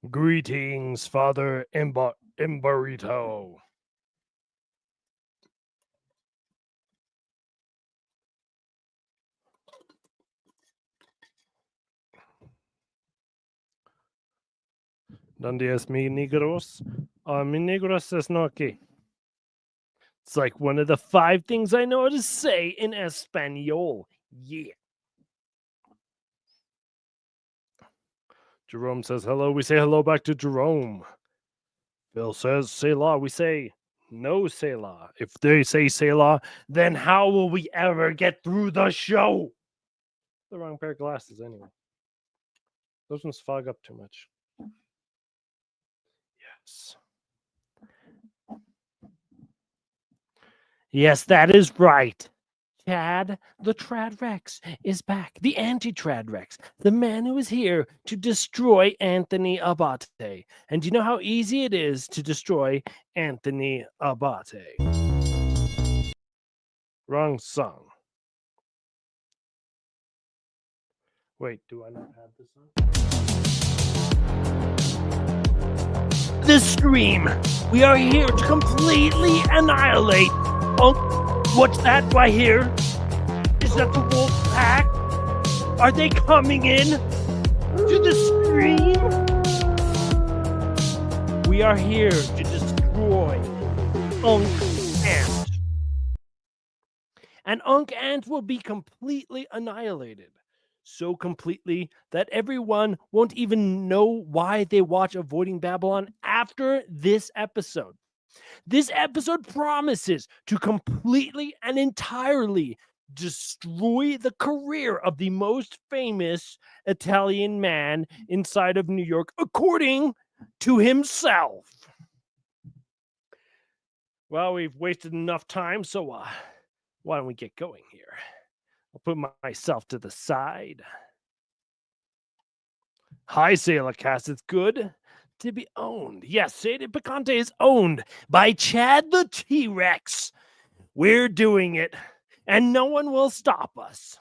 Greetings, Father Imbarito. ¿Dónde es mi negros? Mi negros es no aquí. It's like one of the 5 things I know how to say in Espanol. Yeah. Jerome says hello. We say hello back to Jerome. Phil says Selah. We say no Selah. If they say Selah, then how will we ever get through the show? The wrong pair of glasses, anyway. Those ones fog up too much. Yes. Yes, that is right. Chad, the Trad Rex, is back. The anti-Trad Rex, the man who is here to destroy Anthony Abate. And do you know how easy it is to destroy Anthony Abate? Wrong song. Wait, do I not have this on? This stream, we are here to completely annihilate. What's that right here? Is that the wolf pack? Are they coming in to the stream? We are here to destroy Unk Ant. And Unk Ant will be completely annihilated. So completely that everyone won't even know why they watch Avoiding Babylon after this episode. This episode promises to completely and entirely destroy the career of the most famous Italian man inside of New York, according to himself. Well, we've wasted enough time, so why don't we get going here? I'll put myself to the side. Hi, Sailor Cast. It's good to be owned. Yes, Sadie Picante is owned by Chad the T-Rex. We're doing it, and no one will stop us.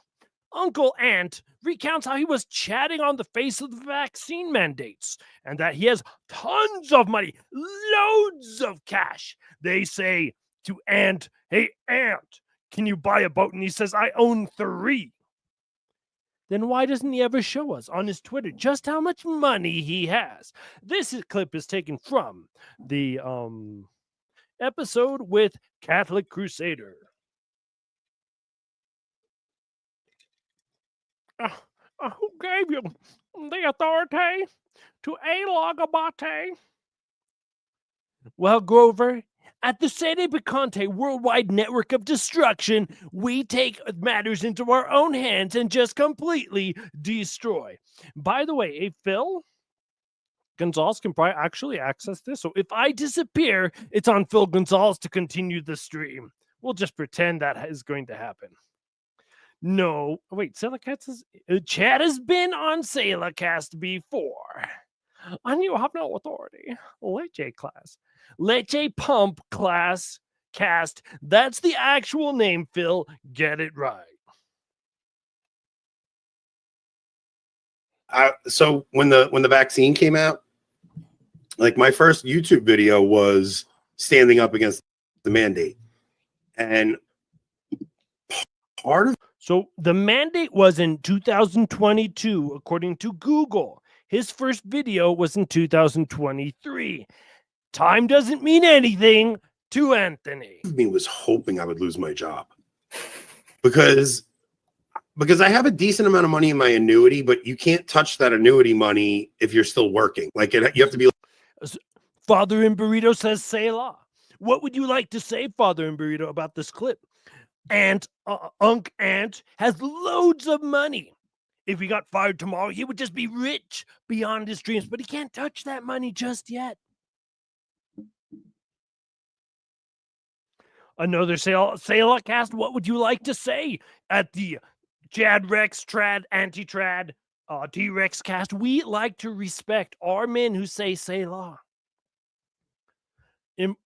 Uncle Ant recounts how he was chatting on the face of the vaccine mandates and that he has tons of money, loads of cash. They say to Ant, "Hey, Ant, can you buy a boat?" And he says, "I own 3. Then why doesn't he ever show us on his Twitter just how much money he has? This clip is taken from the episode with Catholic Crusader. Who gave you the authority to A-log Abate? Well, Grover, at the Sede Picante worldwide network of destruction, we take matters into our own hands and just completely destroy. By the way, hey, Phil Gonzalez can probably actually access this. So if I disappear, it's on Phil Gonzalez to continue the stream. We'll just pretend that is going to happen. No, wait, Chad has been on Sailorcast before. And you have no authority. Leche class. Leche pump class cast. That's the actual name, Phil. Get it right. So when the vaccine came out, like my first YouTube video was standing up against the mandate. And part of So the mandate was in 2022, according to Google. His first video was in 2023. Time doesn't mean anything to Anthony. me was hoping I would lose my job because I have a decent amount of money in my annuity, but you can't touch that annuity money if you're still working. Like you have to be. Father in Burrito says Selah. What would you like to say, Father in Burrito, about this clip? Unk Ant has loads of money. If he got fired tomorrow, he would just be rich beyond his dreams, but he can't touch that money just yet. Another Selah cast. What would you like to say at the Chad Rex Trad Anti-Trad T-Rex cast? We like to respect our men who say Selah. No,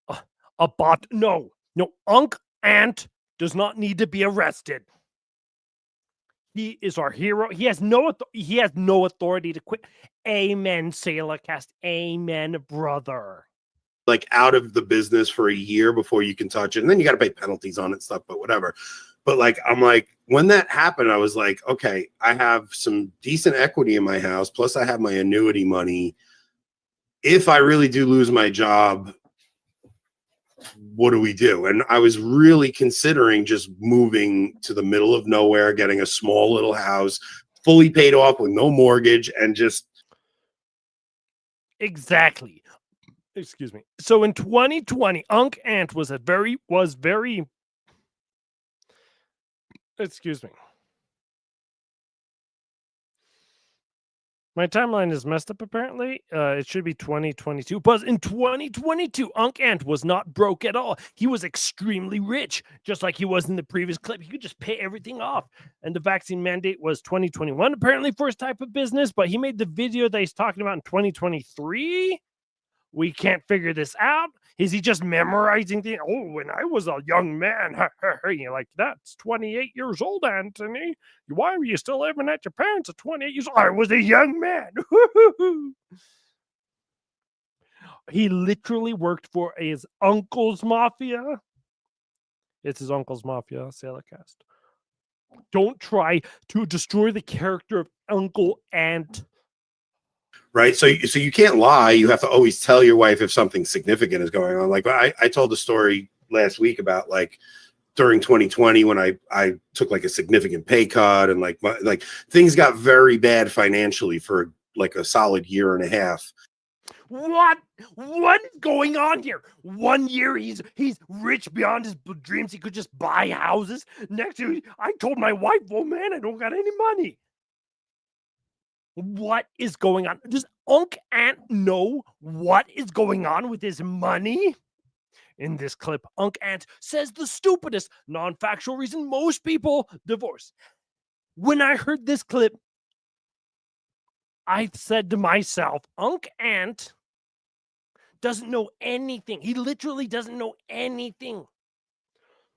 Unk Ant does not need to be arrested. He is our hero. He has no authority to quit. Amen, Salacast. Amen, brother. Like out of the business for a year before you can touch it, and then you got to pay penalties on it and stuff, but whatever. But like, I'm like, when that happened, I was like, okay, I have some decent equity in my house, plus I have my annuity money. If I really do lose my job, what do we do? And I was really considering just moving to the middle of nowhere, getting a small little house, fully paid off with no mortgage, and just exactly. Excuse me. So in 2020, Unc Ant was very excuse me. My timeline is messed up, apparently. It should be 2022. But in 2022, Unc Ant was not broke at all. He was extremely rich, just like he was in the previous clip. He could just pay everything off. And the vaccine mandate was 2021, apparently, for his type of business. But he made the video that he's talking about in 2023. We can't figure this out. Is he just memorizing the? Oh, when I was a young man, you're like, that's 28 years old, Anthony. Why were you still living at your parents at 28 years old? I was a young man. He literally worked for his uncle's mafia. It's his uncle's mafia, Salacast. Don't try to destroy the character of Uncle Ant. right. So you can't lie. You have to always tell your wife if something significant is going on. Like I told the story last week about like during 2020 when I took like a significant pay cut and like things got very bad financially for like a solid year and a half. What's going on here? 1 year he's rich beyond his dreams. He could just buy houses. Next year, I told my wife, "Oh man, I don't got any money." What is going on? Does Unc Ant know what is going on with his money? In this clip, Unc Ant says the stupidest non-factual reason most people divorce. When I heard this clip, I said to myself, Unc Ant doesn't know anything. He literally doesn't know anything.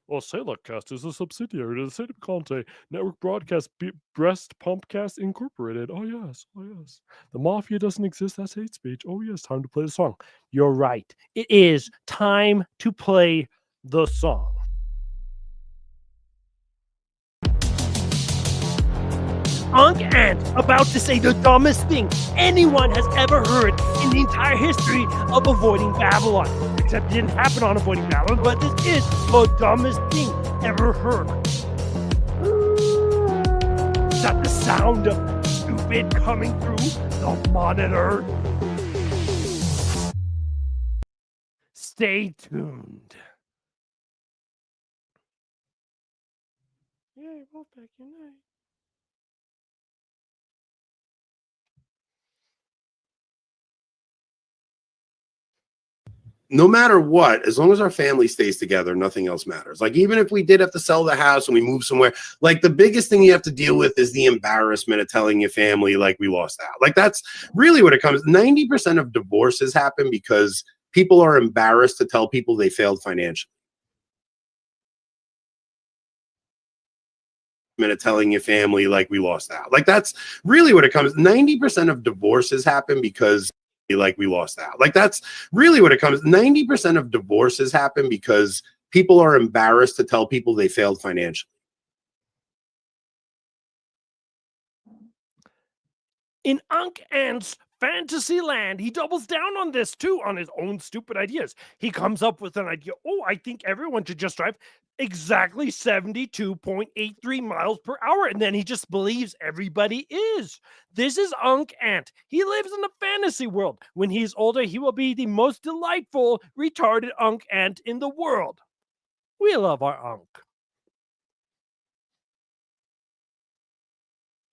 Well, Salacast is a subsidiary to the State of Conte Network Broadcast Breast Pumpcast Incorporated. Oh, yes. Oh, yes. The mafia doesn't exist. That's hate speech. Oh, yes. Time to play the song. You're right. It is time to play the song. Unc Ant about to say the dumbest thing anyone has ever heard in the entire history of Avoiding Babylon. Except it didn't happen on Avoiding Babylon, but this is the dumbest thing ever heard. Is that the sound of stupid coming through the monitor? Stay tuned. Yay, Wolfpack, unite. No matter what, as long as our family stays together, nothing else matters. Like, even if we did have to sell the house and we move somewhere, like, the biggest thing you have to deal with is the embarrassment of telling your family, like, we lost out. Like, that's really what it comes. 90% of divorces happen because people are embarrassed to tell people they failed financially. Minute telling your family, like, we lost out. Like, that's really what it comes. 90% of divorces happen because like we lost out. Like, that's really what it comes. 90% of divorces happen because people are embarrassed to tell people they failed financially. In Unc Ant's fantasy land, he doubles down on this too, on his own stupid ideas. He comes up with an idea. Oh, I think everyone should just drive exactly 72.83 miles per hour. And then he just believes everybody is. This is Unc Ant. He lives in a fantasy world. When he's older, he will be the most delightful, retarded Unc Ant in the world. We love our Unc.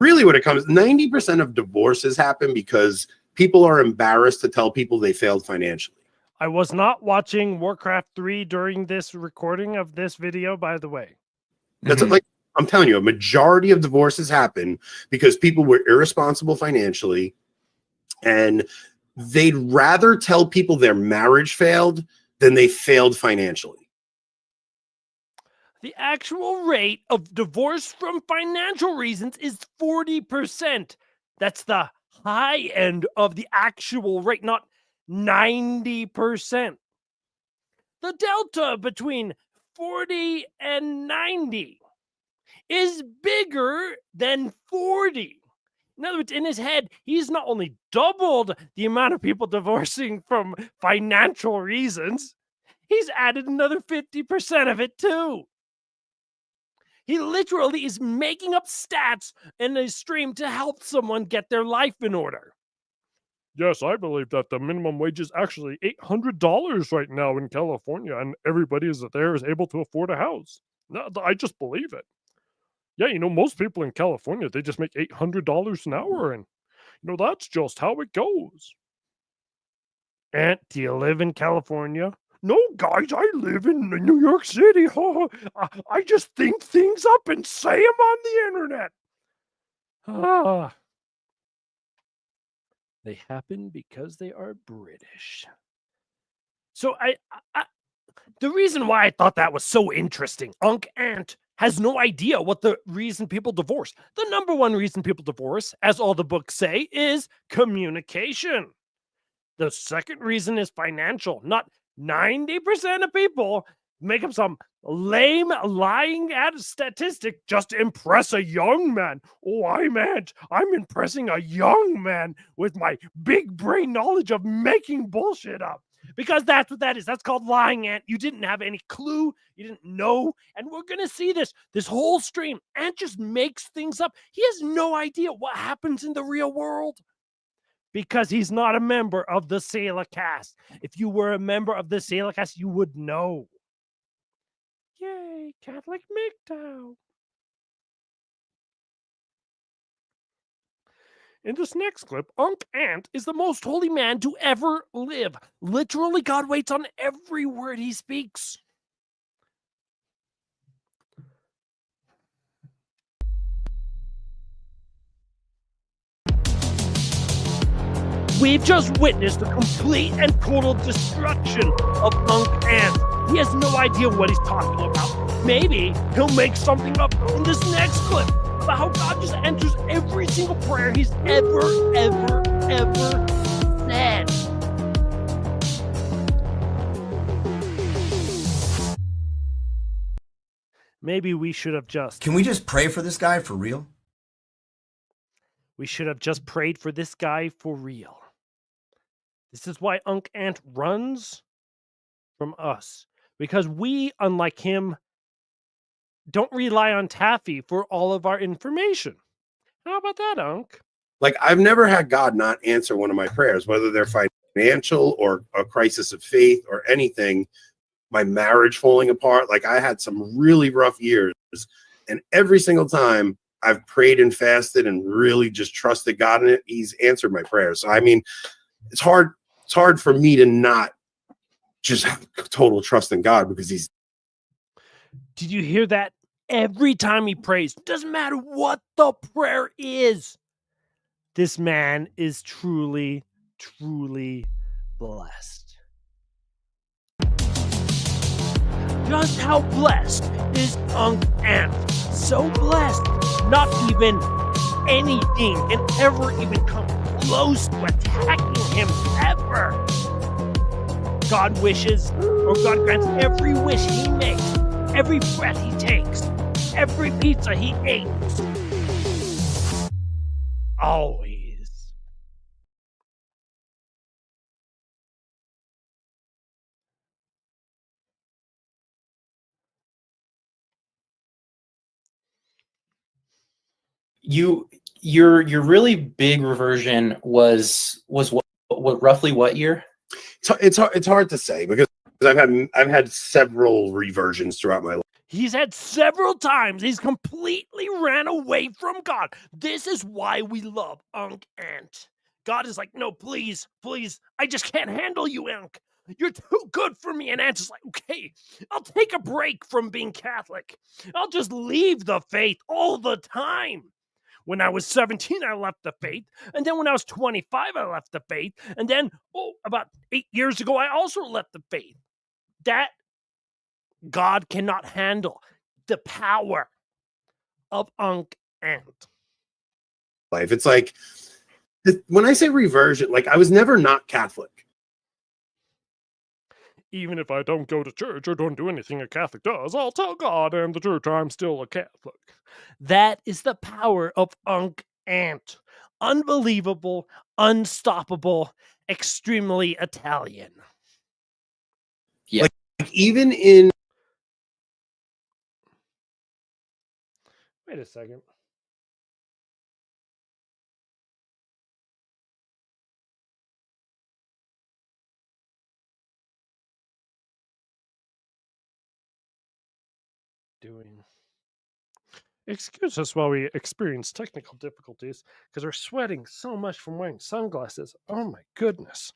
Really what it comes, 90% of divorces happen because people are embarrassed to tell people they failed financially. I was not watching Warcraft 3 during this recording of this video, by the way. That's like, I'm telling you, a majority of divorces happen because people were irresponsible financially and they'd rather tell people their marriage failed than they failed financially. The actual rate of divorce from financial reasons is 40%. That's the high end of the actual rate, not 90%. The delta between 40 and 90 is bigger than 40. In other words, in his head, he's not only doubled the amount of people divorcing from financial reasons, he's added another 50% of it too. He literally is making up stats in his stream to help someone get their life in order. Yes, I believe that the minimum wage is actually $800 right now in California, and everybody is able to afford a house. No, I just believe it. Yeah, most people in California, they just make $800 an hour, and that's just how it goes. Aunt, do you live in California? No, guys, I live in New York City. I just think things up and say them on the internet. Ah. They happen because they are British. So the reason why I thought that was so interesting, Unc Ant has no idea what the reason people divorce. The number one reason people divorce, as all the books say, is communication. The second reason is financial. Not 90% of people make up some lame lying statistic just to impress a young man. Oh, I'm impressing a young man with my big brain knowledge of making bullshit up. Because that's what that is. That's called lying, Ant. You didn't have any clue. You didn't know. And we're going to see this whole stream. Ant just makes things up. He has no idea what happens in the real world. Because he's not a member of the Sailor Cast. If you were a member of the Sailor Cast, you would know. Yay, Catholic MGTOW. In this next clip, Unc Ant is the most holy man to ever live. Literally, God waits on every word he speaks. We've just witnessed the complete and total destruction of Unc Ant. He has no idea what he's talking about. Maybe he'll make something up in this next clip about how God just answers every single prayer he's ever said. Maybe we should have just... Can we just pray for this guy for real? We should have just prayed for this guy for real. This is why Unc Ant runs from us. Because we, unlike him, don't rely on Taffy for all of our information. How about that, Unc? Like, I've never had God not answer one of my prayers, whether they're financial or a crisis of faith or anything. My marriage falling apart. Like, I had some really rough years. And every single time I've prayed and fasted and really just trusted God in it, he's answered my prayers. So, I mean, it's hard for me to not just have total trust in God because he's... Did you hear that? Every time he prays, doesn't matter what the prayer is, this man is truly, truly blessed. Just how blessed is Unc Ant? So blessed, not even anything can ever even come close to attacking him ever. God wishes, or God grants every wish he makes, every breath he takes, every pizza he ate. Always. Your really big reversion was what roughly what year? It's hard to say because I've had several reversions throughout my life. He's had several times he's completely ran away from God. This is why we love Unc Ant. God is like, no, please, I just can't handle you, Unc. You're too good for me. And Ant's is like, okay, I'll take a break from being Catholic. I'll just leave the faith all the time. When I was 17, I left the faith. And then when I was 25, I left the faith. And then, about 8 years ago, I also left the faith. That God cannot handle. the power of UNC ANT. life. It's like when I say reversion, like I was never not Catholic. Even if I don't go to church or don't do anything a Catholic does, I'll tell God and the church I'm still a Catholic. That is the power of UNC ANT. Unbelievable, unstoppable, extremely Italian. Yeah. Like even in Wait a second. Excuse us while we experience technical difficulties because we're sweating so much from wearing sunglasses. Oh my goodness.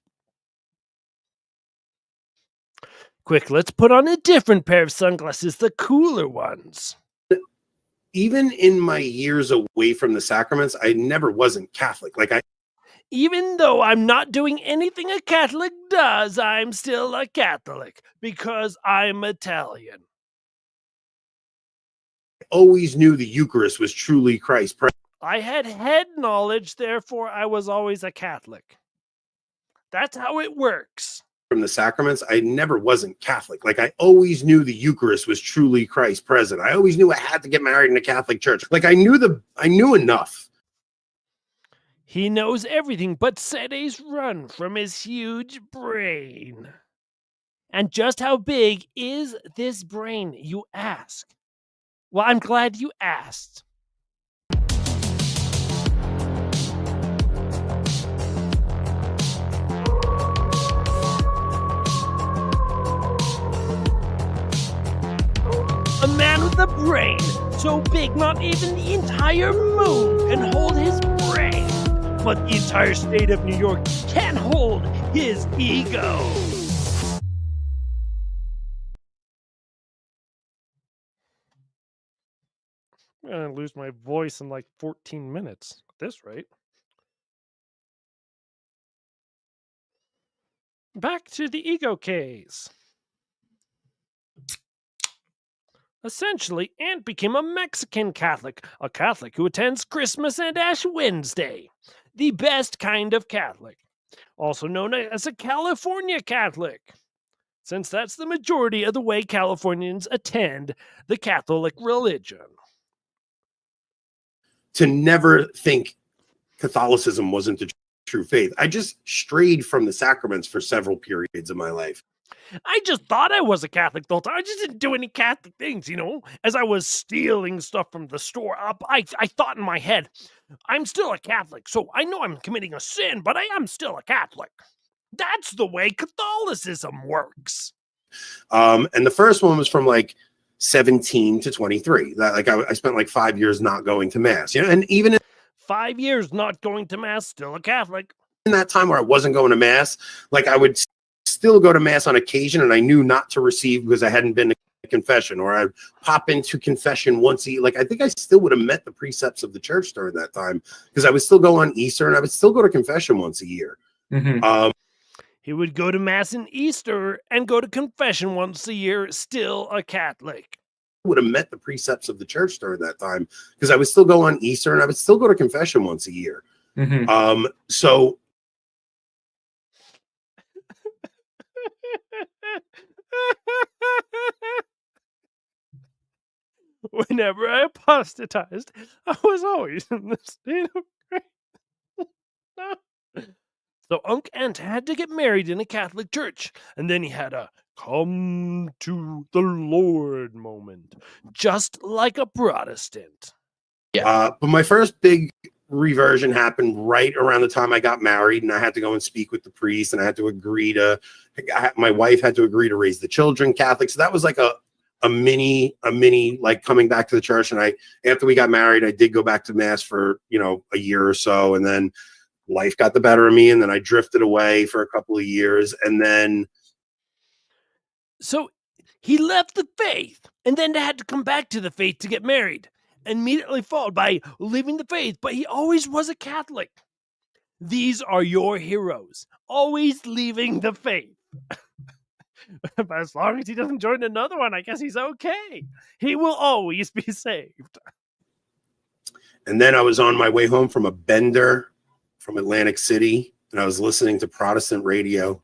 Quick, let's put on a different pair of sunglasses, the cooler ones. even in my years away from the sacraments, I never wasn't Catholic. Like Even though I'm not doing anything a Catholic does, I'm still a Catholic because I'm Italian. always knew the Eucharist was truly Christ. I had head knowledge, therefore I was always a Catholic. That's how it works. From the sacraments, I never wasn't Catholic. Like I always knew the Eucharist was truly Christ present. I always knew I had to get married in a Catholic church. Like I knew enough. He knows everything but Sede's run from his huge brain. And just how big is this brain, you ask? Well, I'm glad you asked. A man with a brain so big not even the entire moon can hold his brain. But the entire state of New York can't hold his ego. I'm gonna lose my voice in like 14 minutes at this rate. Back to the ego case. Essentially, Ant became a Mexican Catholic, a Catholic who attends Christmas and Ash Wednesday, the best kind of Catholic, also known as a California Catholic, since that's the majority of the way Californians attend the Catholic religion. To never think Catholicism wasn't the true faith. I just strayed from the sacraments for several periods of my life. I just thought I was a Catholic the whole time. I just didn't do any Catholic things, As I was stealing stuff from the store, I thought in my head, I'm still a Catholic, so I know I'm committing a sin, but I am still a Catholic. That's the way Catholicism works. And the first one was from like 17 to 23. That like I spent like 5 years not going to mass, and even in 5 years not going to mass, still a Catholic. in that time where I wasn't going to mass, like I would still go to mass on occasion, and I knew not to receive because I hadn't been to confession, or I'd pop into confession once a year. Like I think I still would have met the precepts of the church during that time because I would still go on Easter and I would still go to confession once a year. Mm-hmm. He would go to mass in Easter and go to confession once a year, still a Catholic. Would have met the precepts of the church during that time because I would still go on Easter and I would still go to confession once a year. Mm-hmm. So whenever I apostatized, I was always in the state of grace. So Unc Ant had to get married in a Catholic church, and then he had a come to the Lord moment, just like a Protestant. but my first big reversion happened right around the time I got married, and I had to go and speak with the priest, and I had to agree to, my wife had to agree to raise the children Catholic. So that was like a mini like coming back to the church. And after we got married, I did go back to mass for, a year or so. And then life got the better of me. And then I drifted away for a couple of years. And then. So he left the faith and then had to come back to the faith to get married, immediately followed by leaving the faith, but he always was a Catholic. These are your heroes, always leaving the faith. But as long as he doesn't join another one, I guess he's okay. He will always be saved. And then I was on my way home from a bender from Atlantic City, and I was listening to Protestant radio.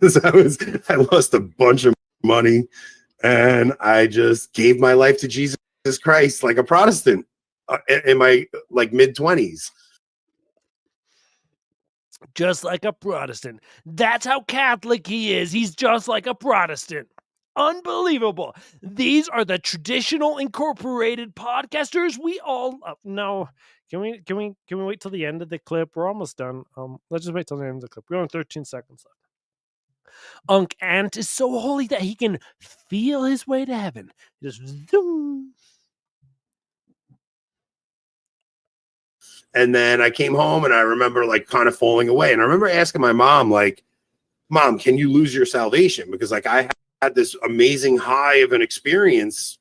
I lost a bunch of money, and I just gave my life to Jesus Christ like a Protestant in my mid-20s. Just like a Protestant. That's how Catholic he is. He's just like a Protestant. Unbelievable. These are the traditional incorporated podcasters we all love. No, can we wait till the end of the clip? We're almost done. Let's just wait till the end of the clip. We're on 13 seconds left. Ant is so holy that he can feel his way to heaven. Just zoom. And then I came home and I remember kind of falling away. And I remember asking my mom, Mom, can you lose your salvation? Because I had this amazing high of an experience.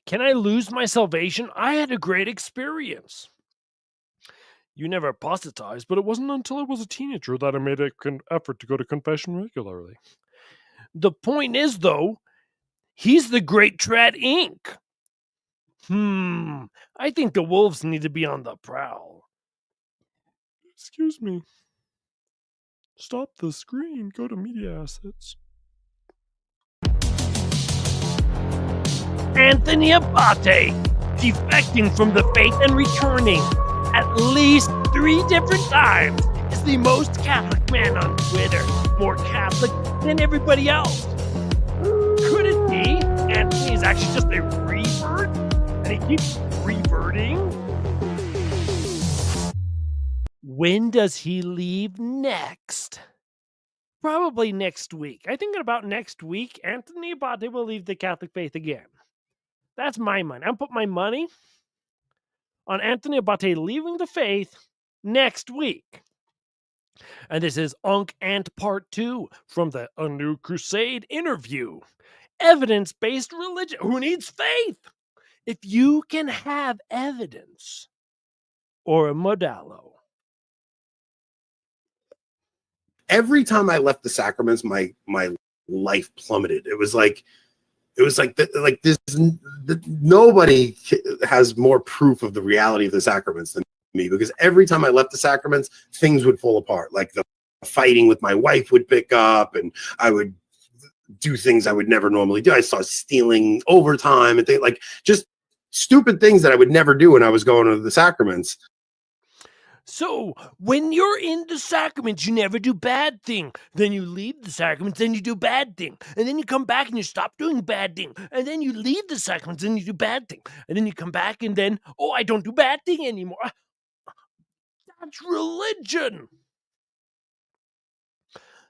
Can I lose my salvation? I had a great experience. You never apostatized, but it wasn't until I was a teenager that I made an effort to go to confession regularly. The point is, though, he's the great Trad Inc. I think the wolves need to be on the prowl. Excuse me. Stop the screen. Go to media assets. Anthony Abate, defecting from the faith and returning at least 3 different times, is the most Catholic man on Twitter. More Catholic than everybody else. Could it be Anthony is actually just a revert? And he keeps reverting? When does he leave next? Probably next week. I think about next week, Anthony Abate will leave the Catholic faith again. That's my money. I'm putting my money on Anthony Abate leaving the faith next week. And this is UNC ANT Part 2 from the A New Crusade interview. Evidence-based religion. Who needs faith? If you can have evidence or a modalo. Every time I left the sacraments, my life plummeted. It was like this. Nobody has more proof of the reality of the sacraments than me, because every time I left the sacraments, things would fall apart. Like the fighting with my wife would pick up, and I would do things I would never normally do. I started stealing overtime and things, just stupid things that I would never do when I was going to the sacraments. So, when you're in the sacraments, you never do bad thing. Then you leave the sacraments, then you do bad thing. And then you come back and you stop doing bad thing. And then you leave the sacraments and you do bad thing. And then you come back and then, I don't do bad thing anymore. That's religion.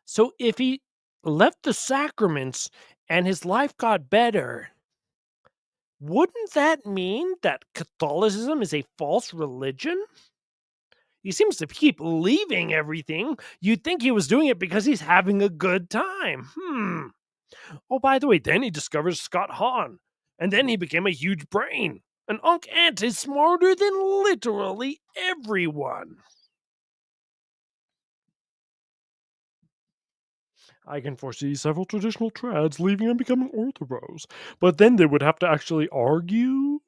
So if he left the sacraments and his life got better, wouldn't that mean that Catholicism is a false religion? He seems to keep leaving everything. You'd think he was doing it because he's having a good time. Oh, by the way, then he discovers Scott Hahn. And then he became a huge brain. And Unc Ant is smarter than literally everyone. I can foresee several traditional trads leaving and becoming orthodox. But then they would have to actually argue.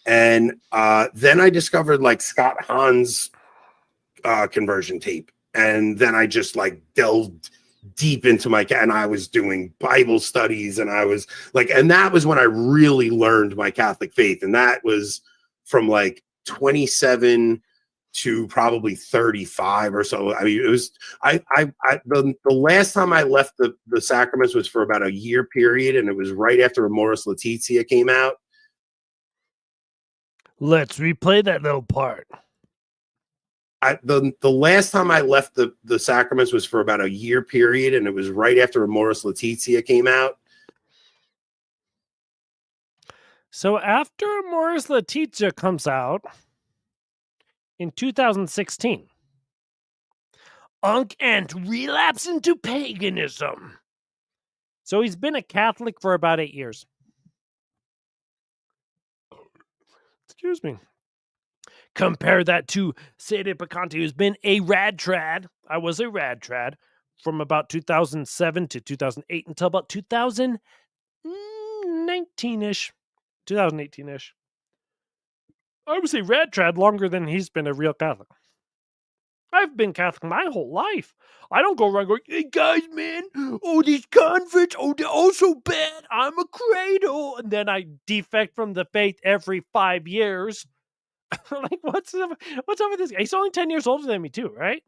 And then I discovered Scott Hahn's conversion tape. And then I just delved deep into and I was doing Bible studies, and I was and that was when I really learned my Catholic faith. And that was from 27 to probably 35 or so. I mean, it was, the last time I left the sacraments was for about a year period. And it was right after Amoris Laetitia came out. Let's replay that little part. The last time I left the sacraments was for about a year period, and it was right after Amoris Laetitia came out. So after Amoris Laetitia comes out in 2016, Unc Ant relapsed into paganism. So he's been a Catholic for about 8 years. Excuse me. Compare that to Sede Picante, who's been a rad trad. I was a rad trad from about 2007 to 2008 until about 2019-ish. 2018-ish. I was a rad trad longer than he's been a real Catholic. I've been Catholic my whole life. I don't go around going, hey guys, man, oh, these converts, oh, they're all so bad. I'm a cradle. And then I defect from the faith every 5 years. Like, what's up with this guy? He's only 10 years older than me, too, right?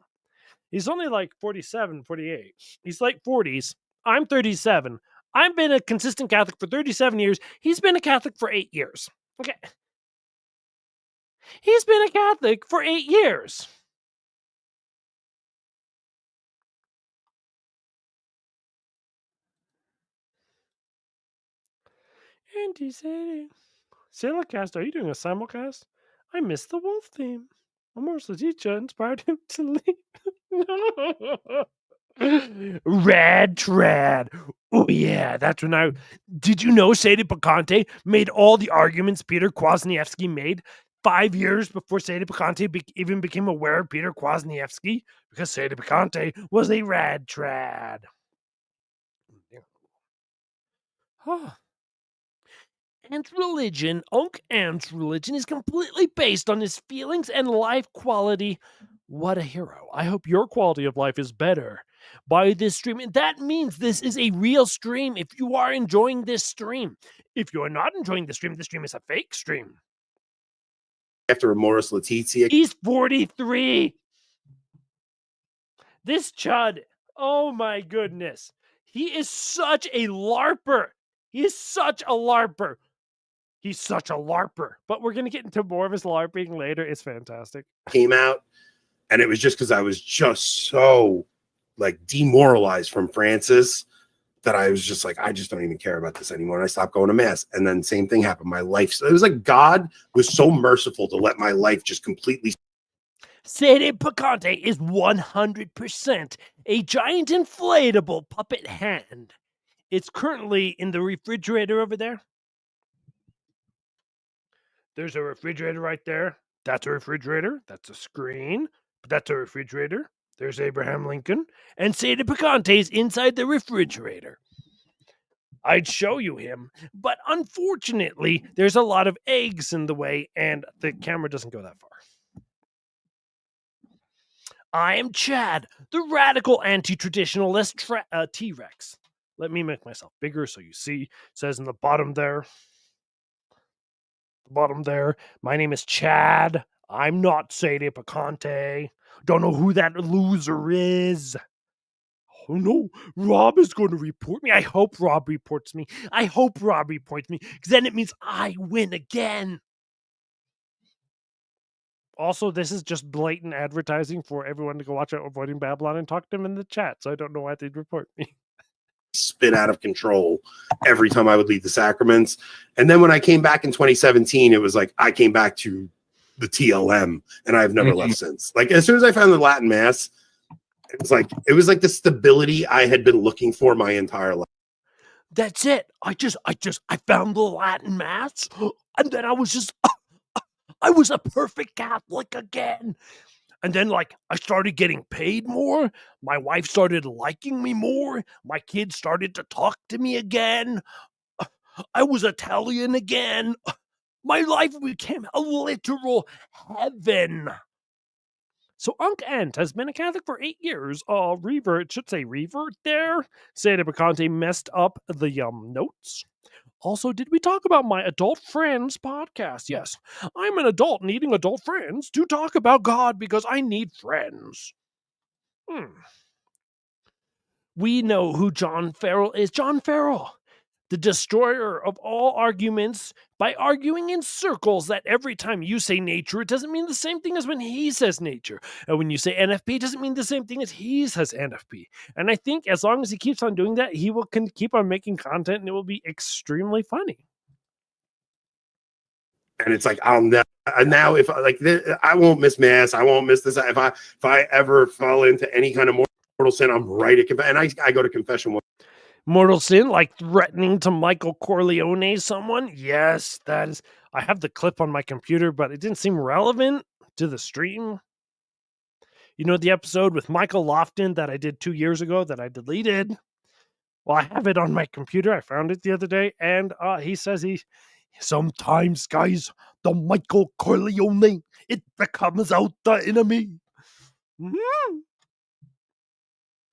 He's only like 47, 48. He's like 40s. I'm 37. I've been a consistent Catholic for 37 years. He's been a Catholic for 8 years. Okay. He's been a Catholic for 8 years. And he said, Sailorcast, are you doing a simulcast? I missed the wolf theme. Amor's teacher inspired him to leave. Rad trad. Oh yeah, that's when I... Did you know Sede Picante made all the arguments Peter Kwasniewski made 5 years before Sede Picante even became aware of Peter Kwasniewski? Because Sede Picante was a rad trad. Ant's religion, Unc Ant's religion, is completely based on his feelings and life quality. What a hero. I hope your quality of life is better by this stream. And that means this is a real stream if you are enjoying this stream. If you are not enjoying the stream is a fake stream. After Amoris Laetitia. He's 43. This chud, oh my goodness. He is such a LARPer. He is such a LARPer. He's such a LARPer. But we're going to get into more of his LARPing later. It's fantastic. Came out, and it was just because I was just so like demoralized from Francis that I was just like, I just don't even care about this anymore. And I stopped going to mass. And then same thing happened. My life, it was like God was so merciful to let my life just completely. Sede Picante is 100% a giant inflatable puppet hand. It's currently in the refrigerator over there. There's a refrigerator right there. That's a refrigerator. That's a screen. But that's a refrigerator. There's Abraham Lincoln. And Sede Picante is inside the refrigerator. I'd show you him. But unfortunately, there's a lot of eggs in the way, and the camera doesn't go that far. I am Chad, the radical anti-traditionalist T-Rex. Let me make myself bigger so you see. It says in the bottom there. My name is Chad. I'm not Sede Picante. Don't know who that loser is. Oh no, Rob is going to report me. I hope Rob reports me. Because then it means I win again. Also, this is just blatant advertising for everyone to go watch out Avoiding Babylon and talk to them in the chat. So I don't know why they'd report me. Spin out of control every time I would lead the sacraments. And then when I came back in 2017, it was like I came back to the TLM, and I've never left since. Like as soon as I found the Latin Mass, it was like the stability I had been looking for my entire life. That's it. I found the Latin Mass, and then I was a perfect Catholic again. And then, like, I started getting paid more. My wife started liking me more. My kids started to talk to me again. I was Italian again. My life became a literal heaven. So Unc Ant has been a Catholic for 8 years. It should say revert there. Sede Picante messed up the notes. Also, did we talk about my adult friends podcast? Yes, I'm an adult needing adult friends to talk about God because I need friends. We know who John Farrell is. John Farrell, the destroyer of all arguments by arguing in circles that every time you say nature, it doesn't mean the same thing as when he says nature. And when you say NFP, it doesn't mean the same thing as he says NFP. And I think as long as he keeps on doing that, he will keep on making content and it will be extremely funny. And it's like, I won't miss mass. I won't miss this. If I ever fall into any kind of mortal sin, I'm right at confession. And I go to confession. Mortal sin, like threatening to Michael Corleone someone? Yes, that is. I have the clip on my computer, but it didn't seem relevant. to the stream. You know, the episode with Michael Lofton that I did 2 years ago that I deleted? Well, I have it on my computer. I found it the other day. And he says sometimes, guys, the Michael Corleone, it becomes out the enemy. Mm-hmm.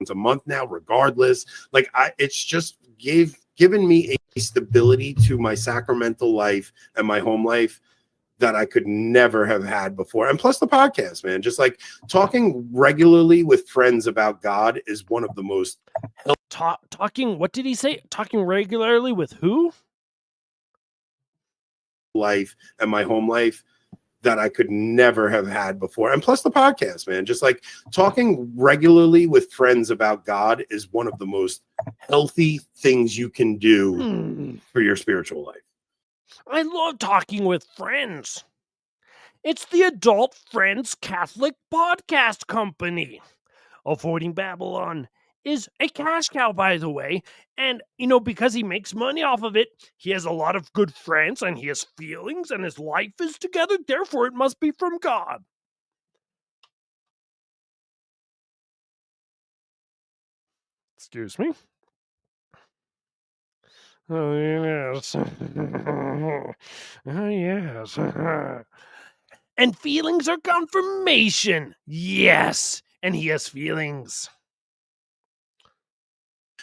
It's a month now, regardless. Like it's just given me a stability to my sacramental life and my home life that I could never have had before. And plus the podcast, man, just like talking regularly with friends about God is one of the most talking. What did he say? Talking regularly with who? Life and my home life that I could never have had before. And plus the podcast, man, just like talking regularly with friends about God is one of the most healthy things you can do for your spiritual life. I love talking with friends. It's the Adult Friends Catholic Podcast Company. Avoiding Babylon is a cash cow, by the way. And, you know, because he makes money off of it, he has a lot of good friends and he has feelings and his life is together. Therefore, it must be from God. Excuse me. Oh, yes. Oh, yes. And feelings are confirmation. Yes. And he has feelings.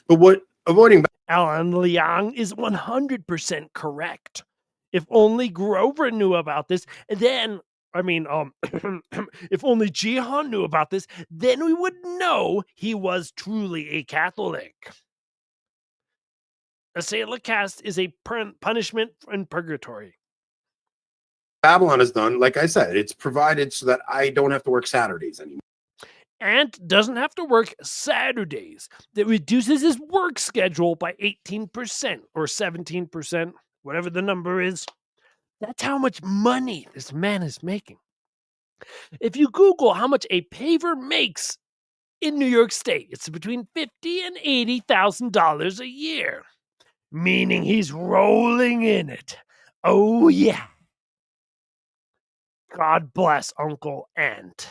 But what avoiding Alan Liang is 100% correct. If only Grover knew about this, then, if only Jihan knew about this, then we would know he was truly a Catholic. A sailor cast is a punishment in purgatory. Babylon is done, like I said, it's provided so that I don't have to work Saturdays anymore. Ant doesn't have to work Saturdays. That reduces his work schedule by 18% or 17%, whatever the number is. That's how much money this man is making. If you Google how much a paver makes in New York State, it's between $50,000 and $80,000 a year, meaning he's rolling in it. Oh yeah. God bless Uncle Ant.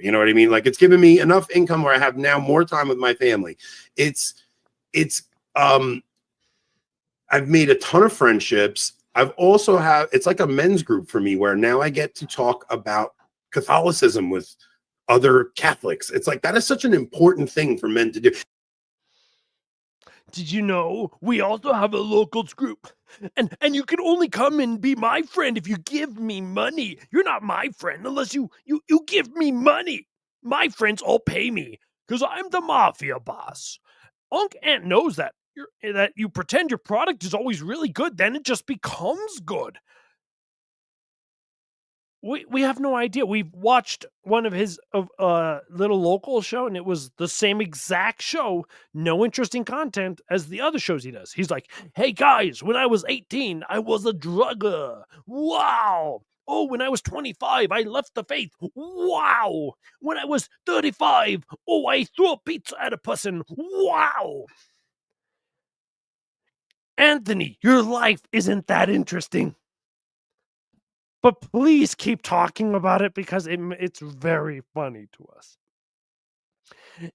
You know what I mean? Like it's given me enough income where I have now more time with my family. It's I've made a ton of friendships. I've also it's like a men's group for me where now I get to talk about Catholicism with other Catholics. It's like that is such an important thing for men to do. Did you know we also have a locals group? And you can only come and be my friend if you give me money. You're not my friend unless you give me money. My friends all pay me because I'm the mafia boss. Unc Ant knows that you pretend your product is always really good, then it just becomes good. We have no idea. We've watched one of his little local show, and it was the same exact show, no interesting content as the other shows he does. He's like, hey guys, when I was 18, I was a drugger. Wow. Oh, when I was 25, I left the faith. Wow. When I was 35, oh, I threw a pizza at a person. Wow. Anthony, your life isn't that interesting. But please keep talking about it because it's very funny to us.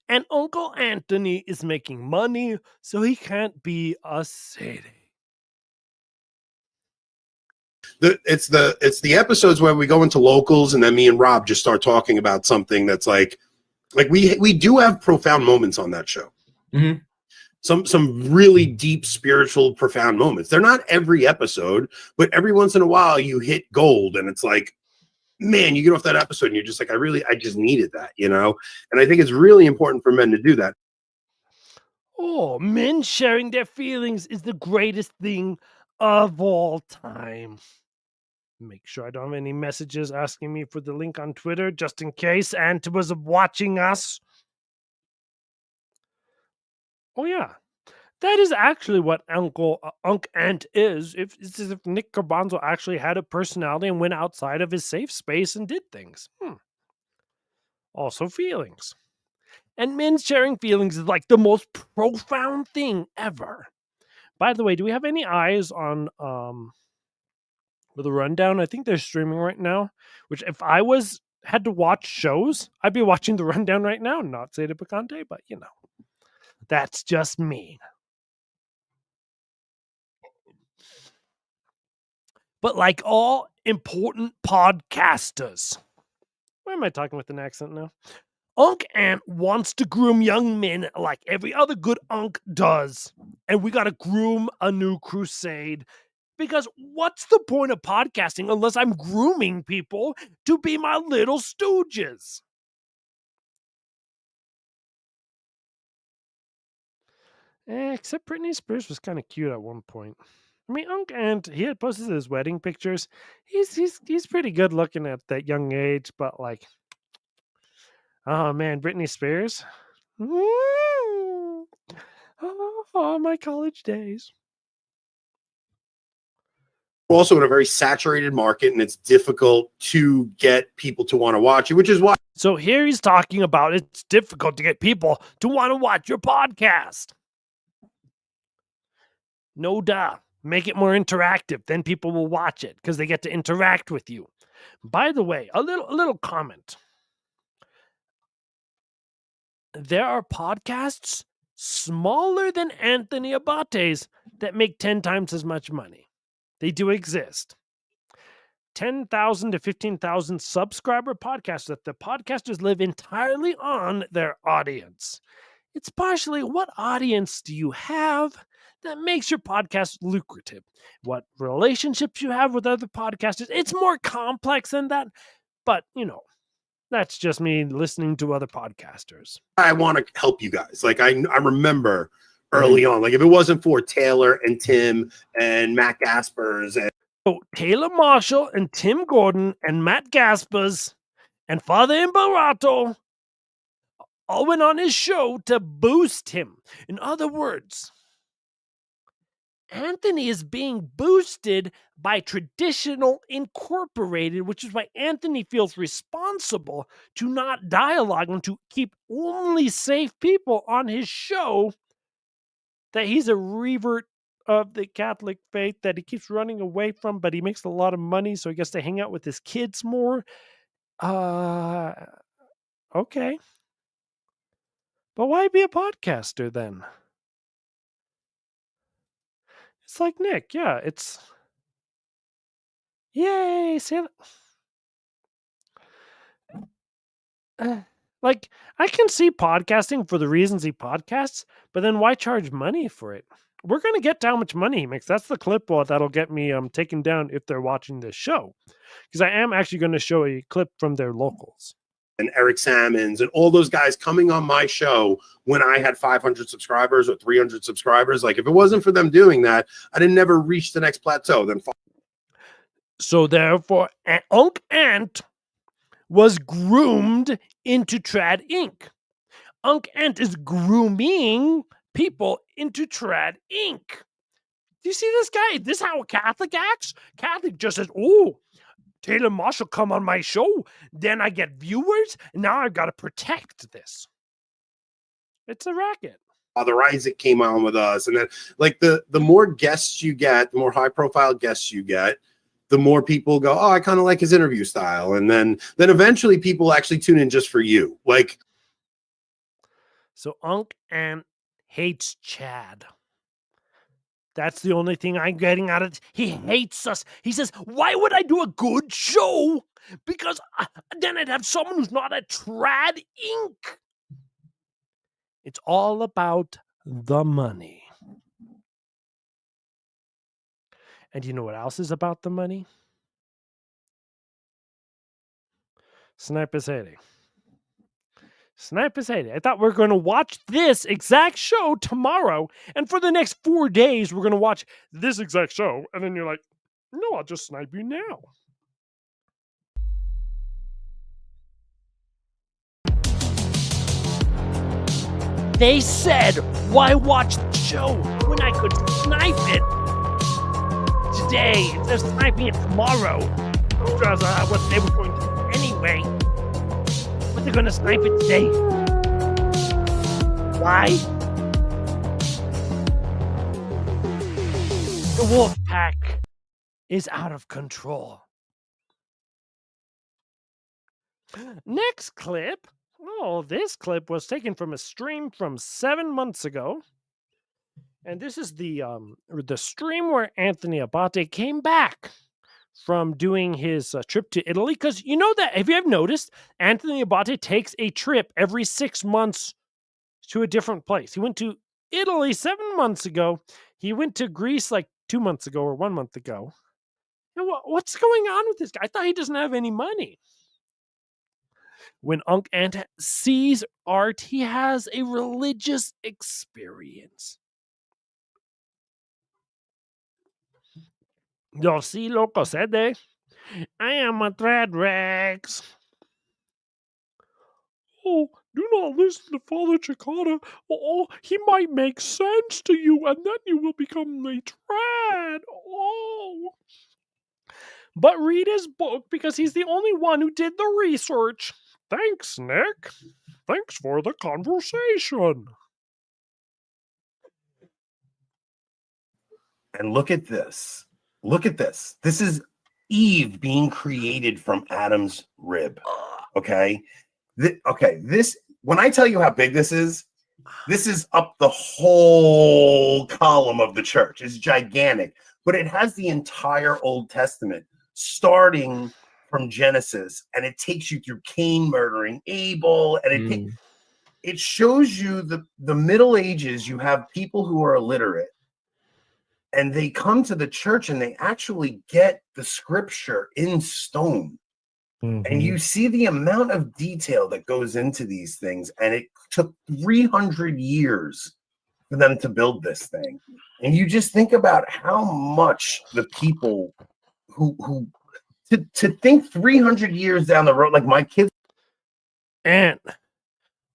And Uncle Anthony is making money, so he can't be a sadie. It's the episodes where we go into locals and then me and Rob just start talking about something that's like we do have profound moments on that show. Mm-hmm. Some really deep, spiritual, profound moments. They're not every episode, but every once in a while you hit gold and it's like, man, you get off that episode and you're just like, I just needed that, you know? And I think it's really important for men to do that. Oh, men sharing their feelings is the greatest thing of all time. Make sure I don't have any messages asking me for the link on Twitter, just in case Ant was watching us. Oh, yeah. That is actually what Unc Ant is. It's as if Nick Garbanzo actually had a personality and went outside of his safe space and did things. Also feelings. And men sharing feelings is like the most profound thing ever. By the way, do we have any eyes on the rundown? I think they're streaming right now. Which if I was had to watch shows, I'd be watching the rundown right now, not Zeta Picante, but you know, that's just me. But like all important podcasters, why am I talking with an accent now? Unc Ant wants to groom young men like every other good Unc does. And we got to groom a new crusade. Because what's the point of podcasting unless I'm grooming people to be my little stooges? Except Britney Spears was kind of cute at one point. I mean, Unc Ant, he had posted his wedding pictures. He's pretty good looking at that young age, but like, oh man, Britney Spears. Woo! Oh, my college days. We're also in a very saturated market, and it's difficult to get people to want to watch it, which is why. So here he's talking about it's difficult to get people to want to watch your podcast. No duh. Make it more interactive. Then people will watch it because they get to interact with you. By the way, a little comment. There are podcasts smaller than Anthony Abate's that make 10 times as much money. They do exist. 10,000 to 15,000 subscriber podcasts that the podcasters live entirely on their audience. It's partially what audience do you have that makes your podcast lucrative? What relationships you have with other podcasters? It's more complex than that, but you know, that's just me listening to other podcasters. I want to help you guys. Like I remember early on, like if it wasn't for Taylor and Tim and Matt Gaspers and Taylor Marshall and Tim Gordon and Matt Gaspers and Father Imperato all went on his show to boost him. In other words, Anthony is being boosted by Traditional Incorporated, which is why Anthony feels responsible to not dialogue and to keep only safe people on his show, that he's a revert of the Catholic faith that he keeps running away from, but he makes a lot of money, so he gets to hang out with his kids more. Okay. But why be a podcaster then? It's like Nick, yeah, it's... Yay, say like, I can see podcasting for the reasons he podcasts, but then why charge money for it? We're going to get to how much money he makes. That's the clip that'll get me taken down if they're watching this show. Because I am actually going to show a clip from their locals. And Eric Sammons and all those guys coming on my show when I had 500 subscribers or 300 subscribers. Like if it wasn't for them doing that, I'd have never reached the next plateau. Then so therefore, Unc Ant was groomed into Trad Inc. Unc Ant is grooming people into Trad Inc. Do you see this guy? This is how a Catholic acts? Catholic just says, oh, Taylor Marshall come on my show, then I get viewers, and now I've got to protect this. It's a racket. Father Isaac came on with us, and then like the more guests you get, the more high profile guests you get, the more people go, oh, I kind of like his interview style, and then eventually people actually tune in just for you. Like, so Unc Ant hates Chad. That's the only thing I'm getting out of it. He hates us. He says, why would I do a good show? Because then I'd have someone who's not a Trad Inc. It's all about the money. And you know what else is about the money? Sniper's 80. Sniper's 80. I thought we were going to watch this exact show tomorrow, and for the next 4 days, we're going to watch this exact show, and then you're like, no, I'll just snipe you now. They said, why watch the show when I could snipe it today instead of sniping it tomorrow? Because what they were going to do anyway. But they're going to snipe it today. Why? The wolf pack is out of control. Next clip. Oh, this clip was taken from a stream from 7 months ago. And this is the stream where Anthony Abate came back from doing his trip to Italy. Because you know that, have you ever noticed, Anthony Abate takes a trip every 6 months to a different place. He went to Italy 7 months ago. He went to Greece like 2 months ago or 1 month ago. And what's going on with this guy? I thought he doesn't have any money. When UNC ANT sees art, he has a religious experience. Yo sí, loco, sede. I am a thread Rex. Oh, do not listen to Father Chicada. Oh, he might make sense to you, and then you will become a trad. Oh. But read his book because he's the only one who did the research. Thanks, Nick. Thanks for the conversation. And look at this. Look at this. This is Eve being created from Adam's rib. Okay. This, when I tell you how big this is up the whole column of the church. It's gigantic, but it has the entire Old Testament starting from Genesis, and it takes you through Cain murdering Abel, and it shows you the Middle Ages. You have people who are illiterate, and they come to the church and they actually get the scripture in stone. And you see the amount of detail that goes into these things. And it took 300 years for them to build this thing. And you just think about how much the people who to think 300 years down the road, like my kids. And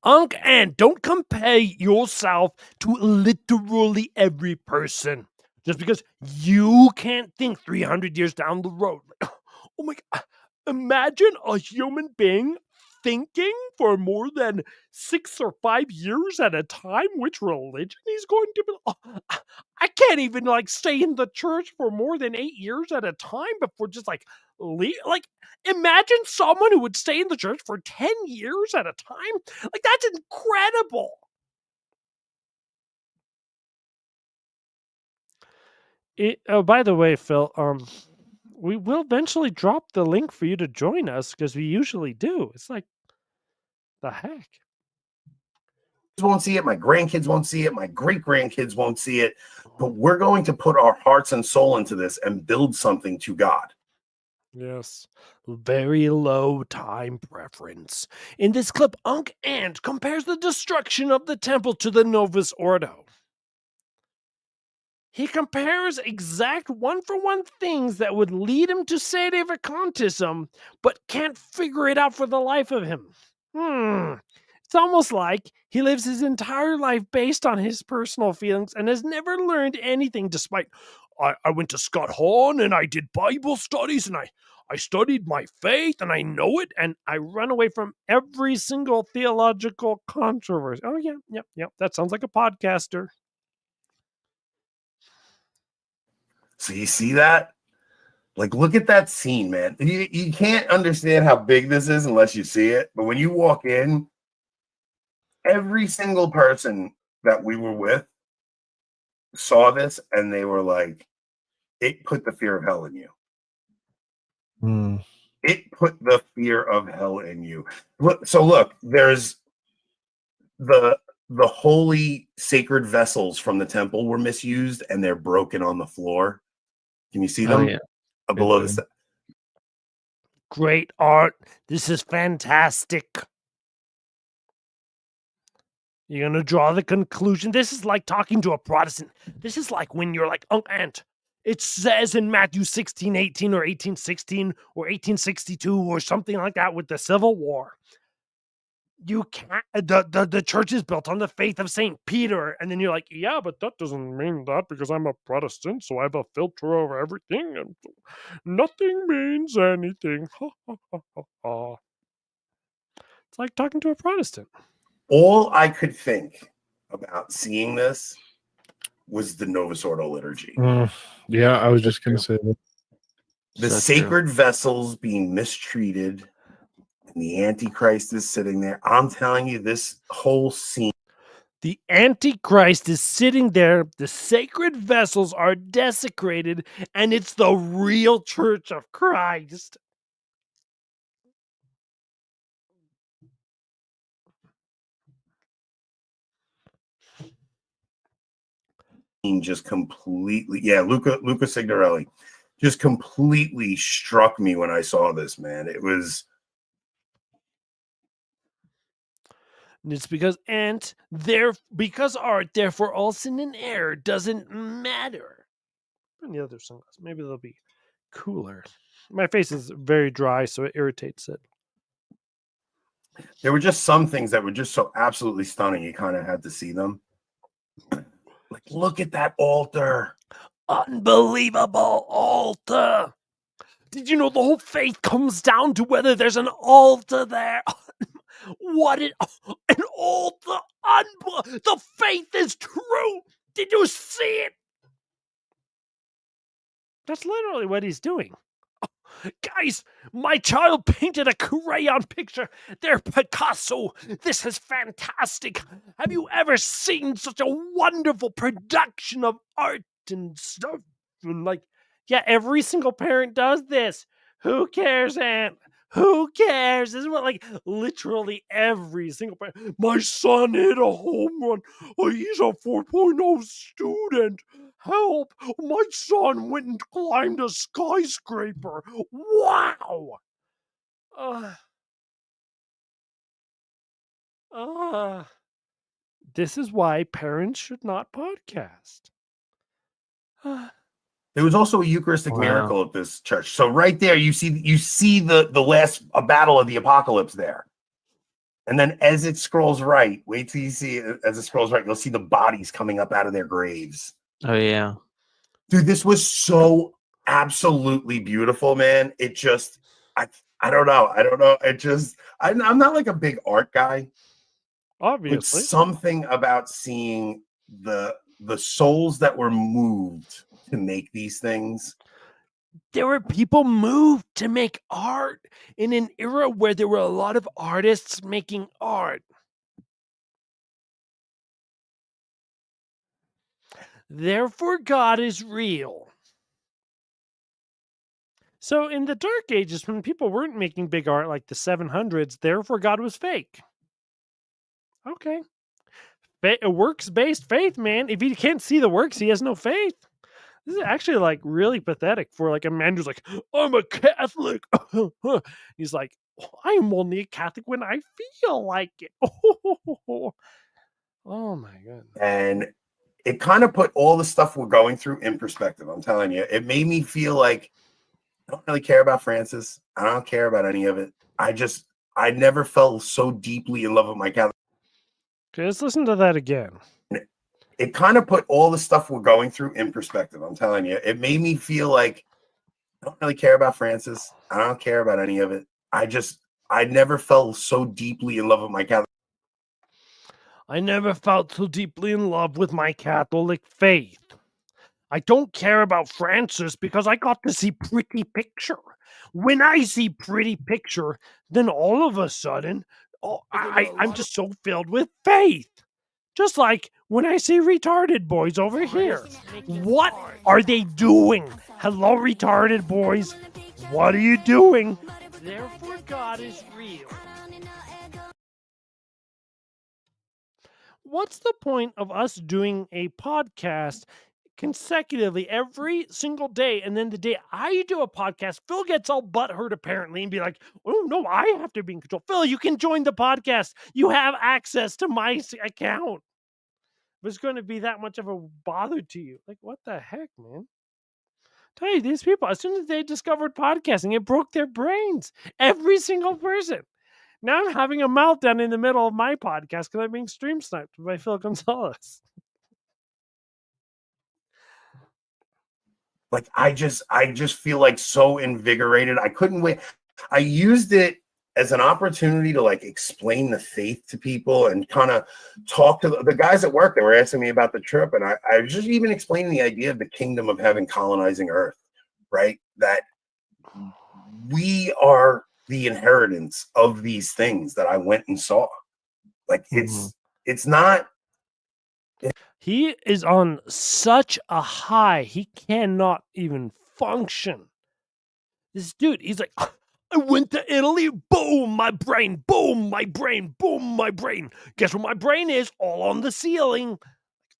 UNC ANT, don't compare yourself to literally every person. Just because you can't think 300 years down the road. Oh my God. Imagine a human being thinking for more than 6 or 5 years at a time which religion he's going to be. Oh, I can't even stay in the church for more than 8 years at a time before just leave. Imagine someone who would stay in the church for 10 years at a time. That's incredible. By the way, Phil, we will eventually drop the link for you to join us because we usually do. It's like, the heck? Won't see it. My grandkids won't see it. My great grandkids won't see it. But we're going to put our hearts and soul into this and build something to God. Yes. Very low time preference. In this clip, UNC ANT compares the destruction of the temple to the Novus Ordo. He compares exact one-for-one things that would lead him to sede vacantism, but can't figure it out for the life of him. It's almost like he lives his entire life based on his personal feelings and has never learned anything despite, I went to Scott Hahn and I did Bible studies and I studied my faith and I know it and I run away from every single theological controversy. Oh, yeah. That sounds like a podcaster. So you see that? Look at that scene, man. You can't understand how big this is unless you see it. But when you walk in, every single person that we were with saw this and they were like, it put the fear of hell in you. It put the fear of hell in you. Look, there's the holy sacred vessels from the temple were misused and they're broken on the floor. Can you see them? Below this. Great art. This is fantastic. You're going to draw the conclusion. This is like talking to a Protestant. This is like when you're like, UNC ANT, it says in Matthew 16:18 or 18:16 or 1862 or something like that with the Civil War. You can't, the church is built on the faith of St. Peter. And then you're like, yeah, but that doesn't mean that because I'm a Protestant, so I have a filter over everything. And nothing means anything. It's like talking to a Protestant. All I could think about seeing this was the Novus Ordo liturgy. Yeah, I was just going to say that. The sacred vessels being mistreated And the Antichrist is sitting there. I'm telling you, this whole scene. The Antichrist is sitting there, the sacred vessels are desecrated, and it's the real church of Christ. Just completely, Luca Signorelli just completely struck me when I saw this, man. It was. And it's because because art, therefore all sin and error doesn't matter. And the other sunglasses, maybe they'll be cooler. My face is very dry, so it irritates it. There were just some things that were just so absolutely stunning. You kind of had to see them. Like, look at that altar. Unbelievable altar. Did you know the whole faith comes down to whether there's an altar there? An altar. The faith is true. Did you see it? That's literally what he's doing. Guys, my child painted a crayon picture. They're Picasso. This is fantastic. Have you ever seen such a wonderful production of art and stuff? And yeah, every single parent does this. Who cares, Aunt? Who cares? This is what, literally every single parent. My son hit a home run. Oh, he's a 4.0 student. Help! My son went and climbed a skyscraper. Wow! This is why parents should not podcast. There was also a Eucharistic miracle at this church. So right there, you see the last battle of the apocalypse there. And then as it scrolls right, wait till you see it as it scrolls right, you'll see the bodies coming up out of their graves. Oh, yeah. Dude, this was so absolutely beautiful, man. It just, I don't know. It just, I'm not like a big art guy. Obviously. But something about seeing the souls that were moved to make these things. There were people moved to make art in an era where there were a lot of artists making art. Therefore, God is real. So in the Dark Ages, when people weren't making big art like the 700s, therefore God was fake. Okay. A works-based faith, man. If he can't see the works, he has no faith. This is actually really pathetic for a man who's like, I'm a Catholic. He's like, I'm only a Catholic when I feel like it. Oh my goodness. And it kind of put all the stuff we're going through in perspective. I'm telling you, it made me feel like I don't really care about Francis. I don't care about any of it. I never fell so deeply in love with my Catholic. Okay, let's listen to that again. It kind of put all the stuff we're going through in perspective. I'm telling you, it made me feel like I don't really care about Francis. I don't care about any of it. I never fell so deeply in love with my Catholic. I never felt so deeply in love with my Catholic faith. I don't care about Francis because I got to see pretty picture. When I see pretty picture, then all of a sudden, I'm just so filled with faith. Just like when I see retarded boys over here. What are they doing? Hello, retarded boys. What are you doing? Therefore, God is real. What's the point of us doing a podcast consecutively every single day, and then the day I do a podcast, Phil gets all butthurt apparently and be like, oh no, I have to be in control. Phil, you can join the podcast. You have access to my account. If it's going to be that much of a bother to you, what the heck, man? Tell you, these people, as soon as they discovered podcasting, it broke their brains. Every single person. Now I'm having a meltdown in the middle of my podcast because I'm being stream sniped by Phil Gonzalez. I just feel like so invigorated. I couldn't wait. I used it as an opportunity to explain the faith to people and kind of talk to the guys at work that were asking me about the trip. And I was just even explaining the idea of the kingdom of heaven colonizing earth, right? That we are the inheritance of these things that I went and saw. Like it's not. He is on such a high, he cannot even function. This dude, he's like, I went to Italy, boom, my brain, boom, my brain, boom, my brain. Guess where my brain is? All on the ceiling.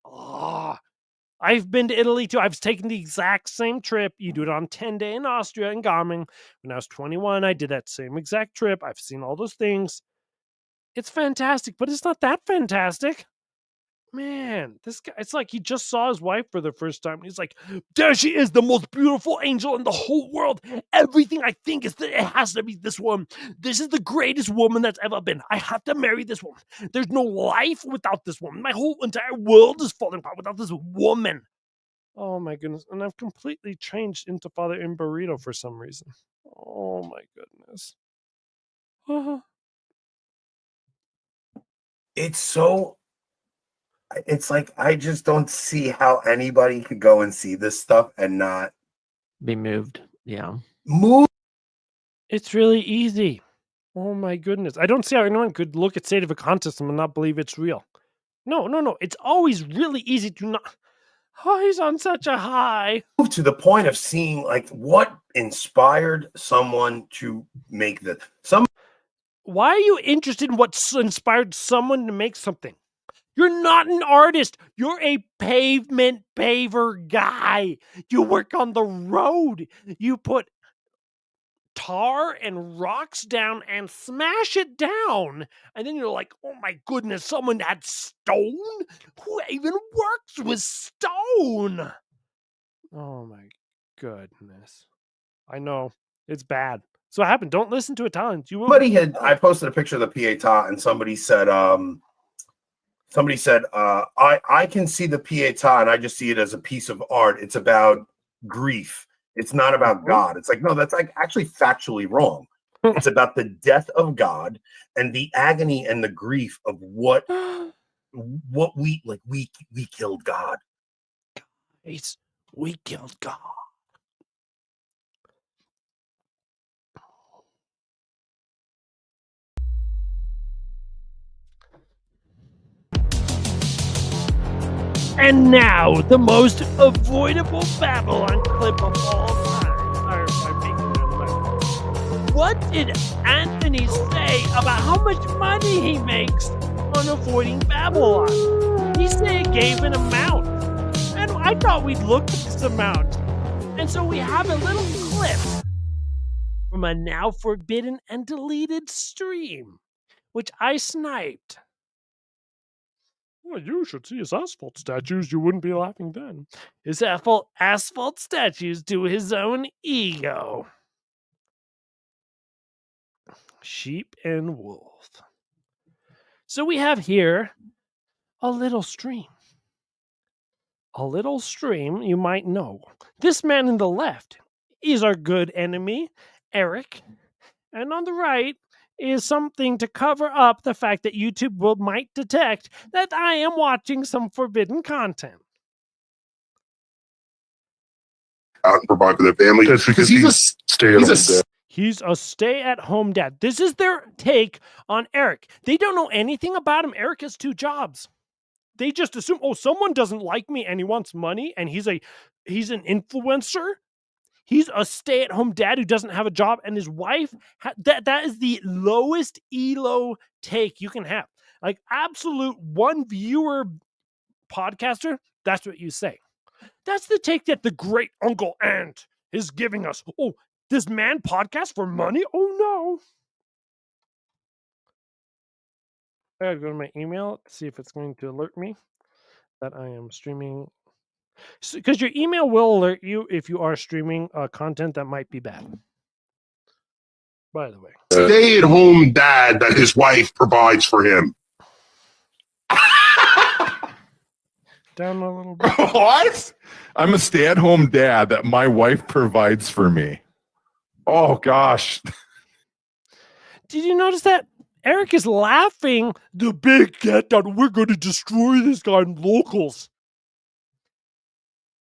Oh, I've been to Italy too. I've taken the exact same trip. You do it on 10-day in Austria and Gaming. When I was 21, I did that same exact trip. I've seen all those things. It's fantastic, but it's not that fantastic. Man, this guy, it's like he just saw his wife for the first time. He's like, there she is, the most beautiful angel in the whole world. Everything I think is that it has to be this woman. This is the greatest woman that's ever been. I have to marry this woman. There's no life without this woman. My whole entire world is falling apart without this woman. Oh my goodness. And I've completely changed into Father Imburrito for some reason. Oh my goodness. It's like I just don't see how anybody could go and see this stuff and not be moved. Yeah. Move. It's really easy. Oh my goodness. I don't see how anyone could look at State of a Contest and not believe it's real. No. It's always really easy to not. Oh, he's on such a high. To the point of seeing like what inspired someone to make this. Why are you interested in what inspired someone to make something? You're not an artist. You're a pavement paver guy. You work on the road. You put tar and rocks down and smash it down. And then you're like, oh my goodness, someone had stone? Who even works with stone? Oh my goodness. I know. It's bad. So what happened? Don't listen to Italians. You will. I posted a picture of the Pietà and somebody said, I can see the Pietà and I just see it as a piece of art. It's about grief. It's not about God. It's like, no, that's like actually factually wrong. It's about the death of God and the agony and the grief of what we killed God. Guys, we killed God. And now, the most avoidable Babylon clip of all time. What did Anthony say about how much money he makes on avoiding Babylon? He said it gave an amount. And I thought we'd look at this amount. And so we have a little clip from a now forbidden and deleted stream, which I sniped. Well, you should see his asphalt statues. You wouldn't be laughing then. His asphalt statues to his own ego. Sheep and wolf. So we have here a little stream. A little stream you might know. This man in the left is our good enemy, Eric. And on the right is something to cover up the fact that YouTube might detect that I am watching some forbidden content. Out and provide for their family. That's because he's a stay-at-home dad. He's a stay-at-home dad. This is their take on Eric. They don't know anything about him. Eric has 2 jobs. They just assume, oh, someone doesn't like me and he wants money and he's an influencer. He's a stay-at-home dad who doesn't have a job, and his wife, that is the lowest ELO take you can have. Like, absolute one-viewer podcaster, that's what you say. That's the take that the great Uncle Ant is giving us. Oh, this man podcast for money? Oh, no. I gotta go to my email to see if it's going to alert me that I am streaming. Because your email will alert you if you are streaming content that might be bad. By the way. Stay-at-home dad that his wife provides for him. Down a little bit. What? I'm a stay-at-home dad that my wife provides for me. Oh, gosh. Did you notice that? Eric is laughing. The big get down. We're going to destroy this guy in locals.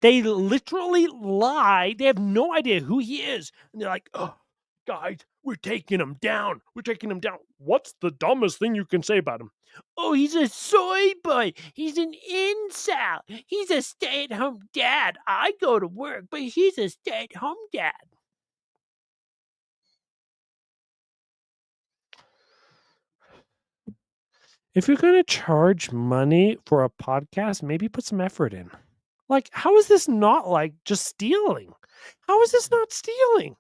They literally lie. They have no idea who he is. And they're like, oh, guys, We're taking him down. We're taking him down. What's the dumbest thing you can say about him? Oh, he's a soy boy. He's an incel. He's a stay-at-home dad. I go to work, but he's a stay-at-home dad. If you're going to charge money for a podcast, maybe put some effort in. Like, how is this not like just stealing? How is this not stealing?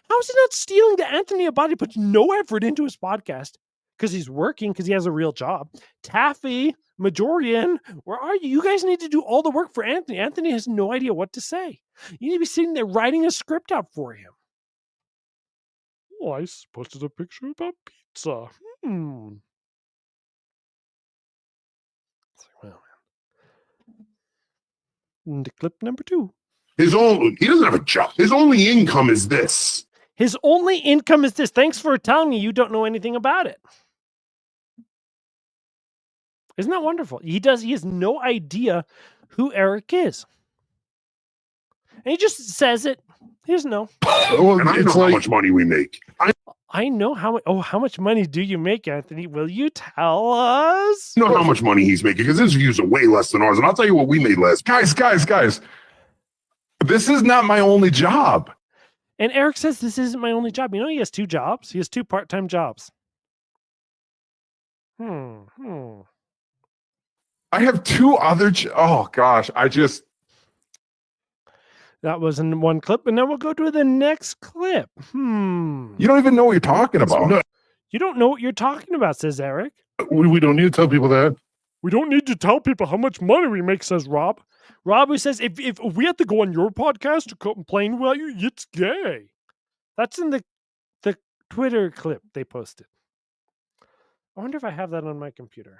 How is it not stealing that Anthony Abadi puts no effort into his podcast? Because he's working, because he has a real job. Taffy, Majorian, where are you? You guys need to do all the work for Anthony. Anthony has no idea what to say. You need to be sitting there writing a script out for him. Oh, I posted a picture about pizza. Well, and clip number 2. He doesn't have a job. His only income is this. His only income is this. Thanks for telling me you don't know anything about it. Isn't that wonderful? He has no idea who Eric is. And he just says it. He doesn't know. Well, and I know how much money we make. I know how much. Oh, how much money do you make, Anthony? Will you tell us? I know how much money he's making because his views are way less than ours. And I'll tell you what we made last. Guys. This is not my only job. And Eric says this isn't my only job. You know, he has 2 jobs. He has 2 part-time jobs. I have 2 other. Oh gosh, That was in one clip, and now we'll go to the next clip. You don't even know what you're talking about. No, You don't know what you're talking about, says Eric. we don't need to tell people that. We don't need to tell people how much money we make, says Rob. Rob, who says, if we have to go on your podcast to complain about you, it's gay. That's in the Twitter clip they posted. I wonder if I have that on my computer.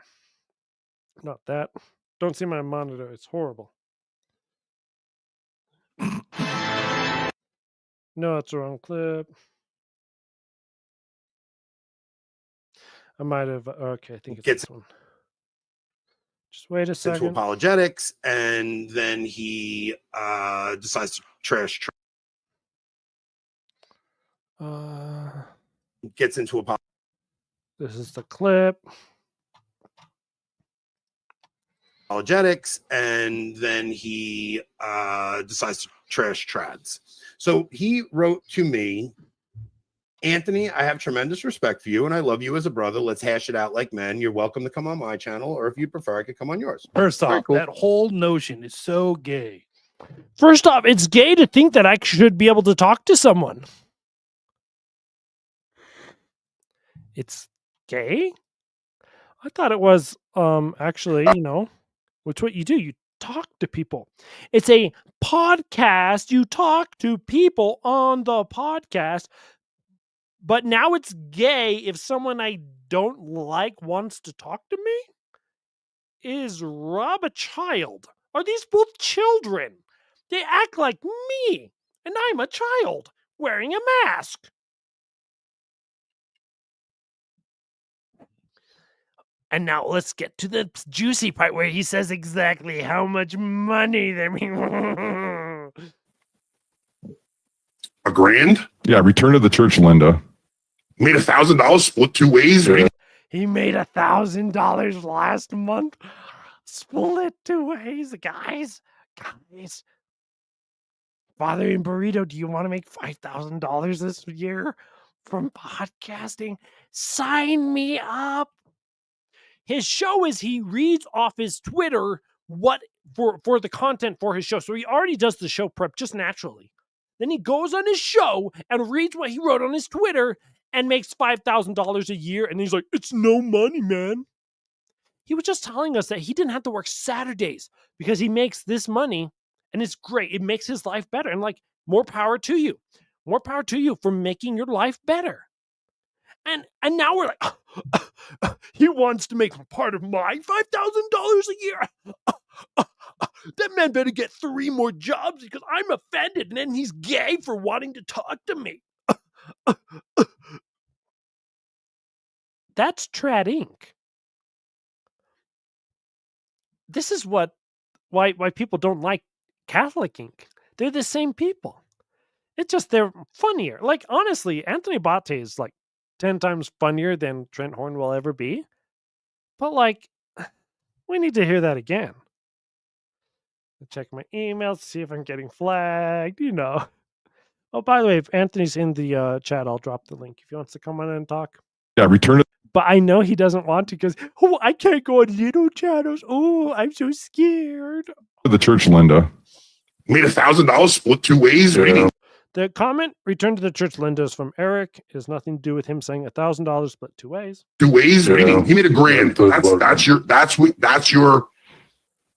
Not that. Don't see my monitor. It's horrible. No, that's the wrong clip. I might have. Okay, I think it's this one. Just wait a second. Into apologetics, and then he decides to trash. Gets into This is the clip. Apologetics, and then he decides to trash trads. So he wrote to me, Anthony, I have tremendous respect for you, and I love you as a brother. Let's hash it out like men. You're welcome to come on my channel, or if you prefer, I could come on yours. First off, that whole notion is so gay. First off, it's gay to think that I should be able to talk to someone. It's gay? I thought it was actually, it's what you do. You talk to people. It's a podcast. You talk to people on the podcast. But now it's gay if someone I don't like wants to talk to me? Is Rob a child? Are these both children? They act like me, and I'm a child wearing a mask. And now let's get to the juicy part where he says exactly how much money they're making. $1,000? Yeah, return to the church, Linda. Made $1,000 split 2 ways. Yeah. He made $1,000 last month. Split 2 ways, guys. Father in Burrito, do you want to make $5,000 this year from podcasting? Sign me up. His show is he reads off his Twitter what for the content for his show. So he already does the show prep just naturally. Then he goes on his show and reads what he wrote on his Twitter and makes $5,000 a year. And he's like, it's no money, man. He was just telling us that he didn't have to work Saturdays because he makes this money and it's great. It makes his life better. And like, more power to you. More power to you for making your life better. And now we're like, he wants to make part of my $5,000 a year. That man better get 3 more jobs because I'm offended. And then he's gay for wanting to talk to me. That's Trad Inc. This is why people don't like Catholic Inc. They're the same people. It's just they're funnier. Like, honestly, Anthony Botte is like 10 times funnier than Trent Horn will ever be. But like, we need to hear that again. I'll check my emails to see if I'm getting flagged, you know. Oh, by the way, if Anthony's in the chat, I'll drop the link if he wants to come on and talk. Yeah, return it But I know he doesn't want to because, oh, I can't go on little channels. Oh, I'm so scared. to the church, Linda. Made $1,000 split 2 ways. Yeah. Reading The comment, return to the church, Linda, is from Eric. It has nothing to do with him saying $1,000 split 2 ways. 2 ways. Yeah. Reading. He made $1,000. That's your.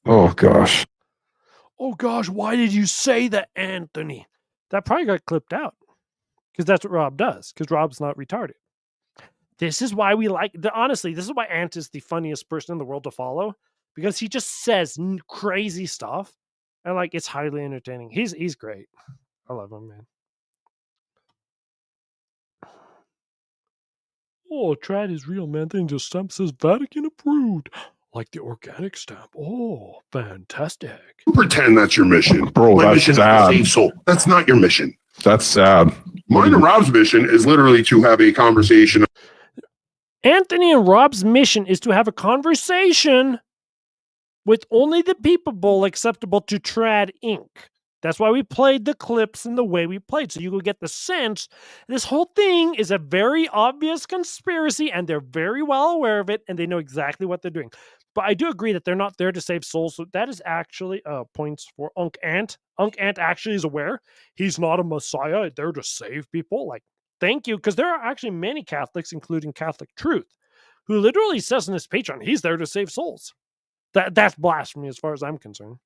Oh gosh. Oh gosh, why did you say that, Anthony? That probably got clipped out because that's what Rob does. Because Rob's not retarded. This is why we like. Honestly, this is why Ant is the funniest person in the world to follow because he just says crazy stuff, and like it's highly entertaining. He's great. I love him, man. Oh, trad is real, man. Thing just stamp says Vatican approved. Like the organic stamp. Oh, fantastic. Pretend that's your mission. Bro, My that's mission is to sad. save soul. That's not your mission. That's sad. Mine and Rob's mission is literally to have a conversation. Anthony and Rob's mission is to have a conversation with only the people acceptable to Trad Inc. That's why we played the clips in the way we played. So you will get the sense this whole thing is a very obvious conspiracy and they're very well aware of it and they know exactly what they're doing. But I do agree that they're not there to save souls. So that is actually points for UNC ANT. UNC ANT actually is aware he's not a messiah there to save people. Like, thank you. Because there are actually many Catholics, including Catholic Truth, who literally says in his Patreon, he's there to save souls. That's blasphemy as far as I'm concerned.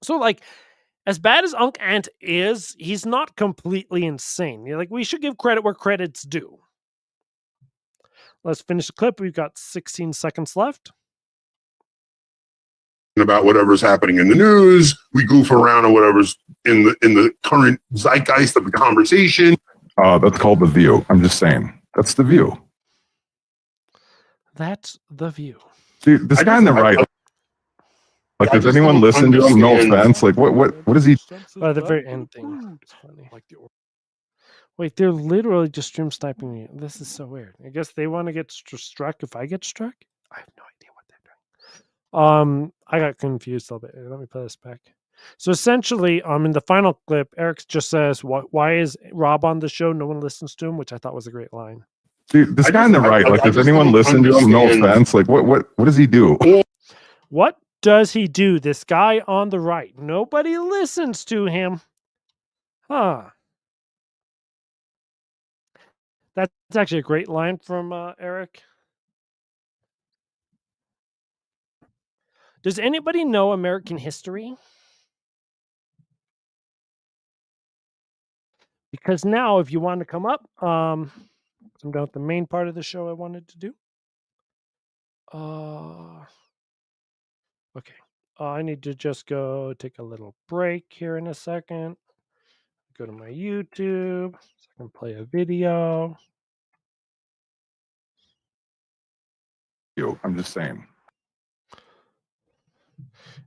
So, like, as bad as UNC ANT is, he's not completely insane. Like, we should give credit where credit's due. Let's finish the clip. We've got 16 seconds left. About whatever's happening in the news, we goof around on whatever's in the current zeitgeist of the conversation. That's called The View. I'm just saying. That's The View. That's The View. Dude, this guy on the right. Like, does anyone listen to him? No offense. Like, what is he? The very end thing. It's funny. Wait, they're literally just stream sniping me. This is so weird. I guess they want to get struck if I get struck. I have no idea what they're doing. I got confused a little bit. Let me play this back. So essentially, in the final clip, Eric just says, "Why is Rob on the show? No one listens to him," which I thought was a great line. Dude, this guy on the right. Like, does anyone listen to him? No offense. Like, what does he do? What does he do? This guy on the right. Nobody listens to him. Huh. That's actually a great line from Eric. Does anybody know American history? Because now, if you want to come up, I'm done with the main part of the show I wanted to do. Okay. I need to just go take a little break here in a second. Go to my YouTube so I can play a video. I'm just saying.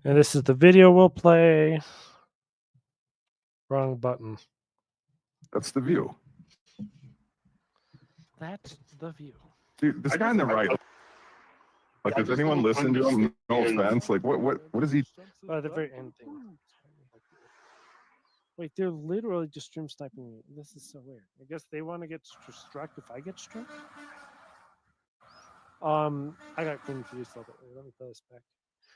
And this is the video we'll play. Wrong button. That's The View. That's The View. Dude, this guy on the right. Like, does anyone listen to him? No offense. Like, what is he? The very end thing. Wait, they're literally just stream sniping me. This is so weird. I guess they want to get struck if I get struck. I got confused a little bit. Let me play this back.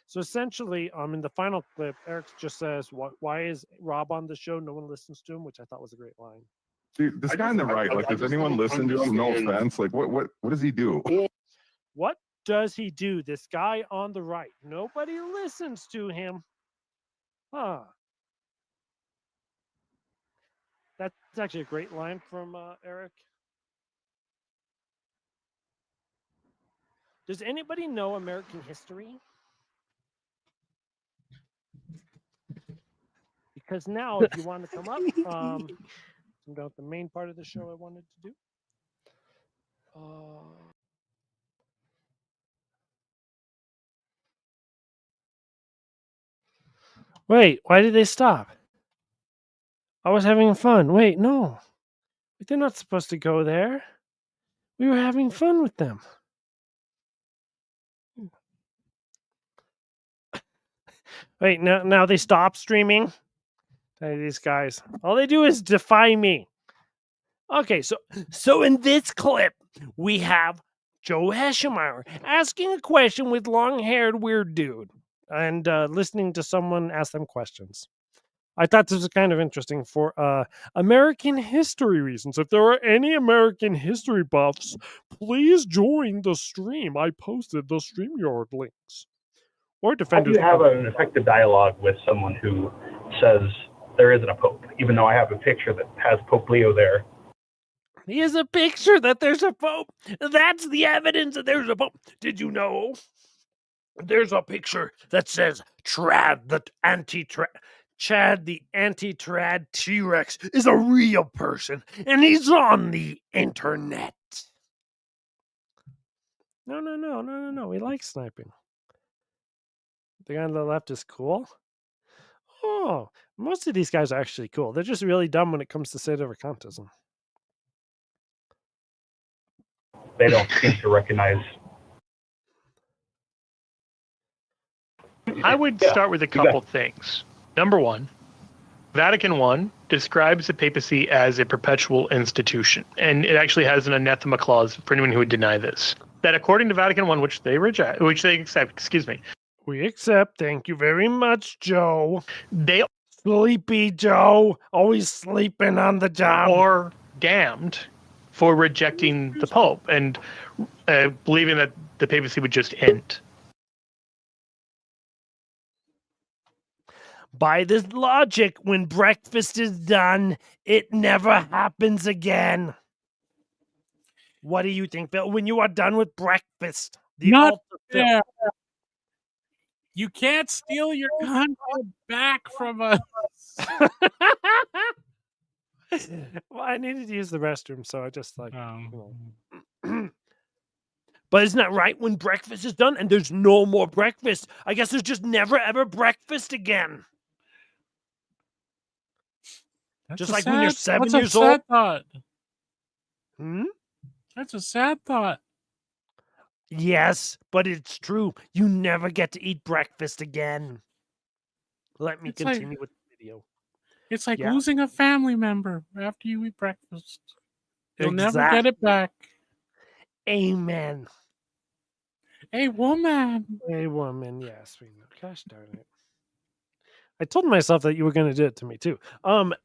So essentially, in the final clip, Eric just says, "Why is Rob on the show? No one listens to him," which I thought was a great line. Dude, this guy on the right. Like, does anyone listen to him? No offense. Like, what does he do? What does he do? This guy on the right. Nobody listens to him. Huh. That's actually a great line from Eric. Does anybody know American history? Because now, if you want to come up, I'm done with the main part of the show I wanted to do. Wait, why did they stop? I was having fun. Wait, no. They're not supposed to go there. We were having fun with them. Wait, now they stop streaming? These guys. All they do is defy me. Okay, so in this clip, we have Joe Heschmeyer asking a question with long-haired weird dude and listening to someone ask them questions. I thought this was kind of interesting for American history reasons. If there are any American history buffs, please join the stream. I posted the StreamYard links. Or How do defenders. you have an effective dialogue with someone who says there isn't a pope, even though I have a picture that has Pope Leo there? He has a picture that there's a pope. That's the evidence that there's a pope. Did you know? There's a picture that says Chad the anti-trad T-Rex is a real person, and he's on the internet. No. We like sniping. The guy on the left is cool. Oh, most of these guys are actually cool. They're just really dumb when it comes to sedevacantism. They don't seem to recognize. I would start with a couple things. Number one, Vatican I describes the papacy as a perpetual institution, and it actually has an anathema clause for anyone who would deny this. That according to Vatican I, which they accept, We accept. Thank you very much, Joe. They Sleepy Joe, always sleeping on the job. are damned for rejecting the Pope and believing that the papacy would just end. By this logic, when breakfast is done, it never happens again. What do you think, Bill? When you are done with breakfast, the Not altar fair. You can't steal your content back from us. Well, I needed to use the restroom, so I just like. Um, But isn't that right? When breakfast is done and there's no more breakfast, I guess there's just never ever breakfast again. Just like when you're 7 years old. That's a sad thought. Hmm? That's a sad thought. Yes, but it's true. You never get to eat breakfast again. Let me It's like- continue with the video. It's like Yeah. losing a family member after you eat breakfast. You'll never get it back. Amen. Hey, woman. A woman, yes, we know. Gosh darn it. I told myself that you were going to do it to me too.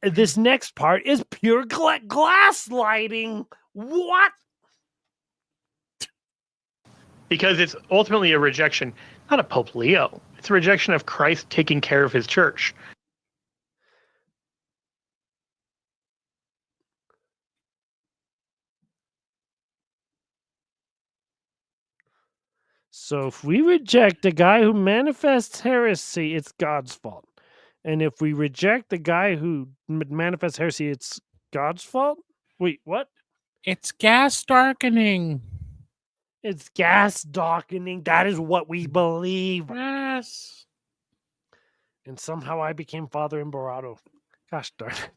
This next part is pure gaslighting. What? Because it's ultimately a rejection, not of Pope Leo. It's a rejection of Christ taking care of his church. So if we reject the guy who manifests heresy, it's God's fault. And if we reject the guy who manifests heresy, it's God's fault? Wait, what? It's gas darkening. It's gas darkening. That is what we believe. Yes. And somehow I became Father Imbarado. Gosh darn it.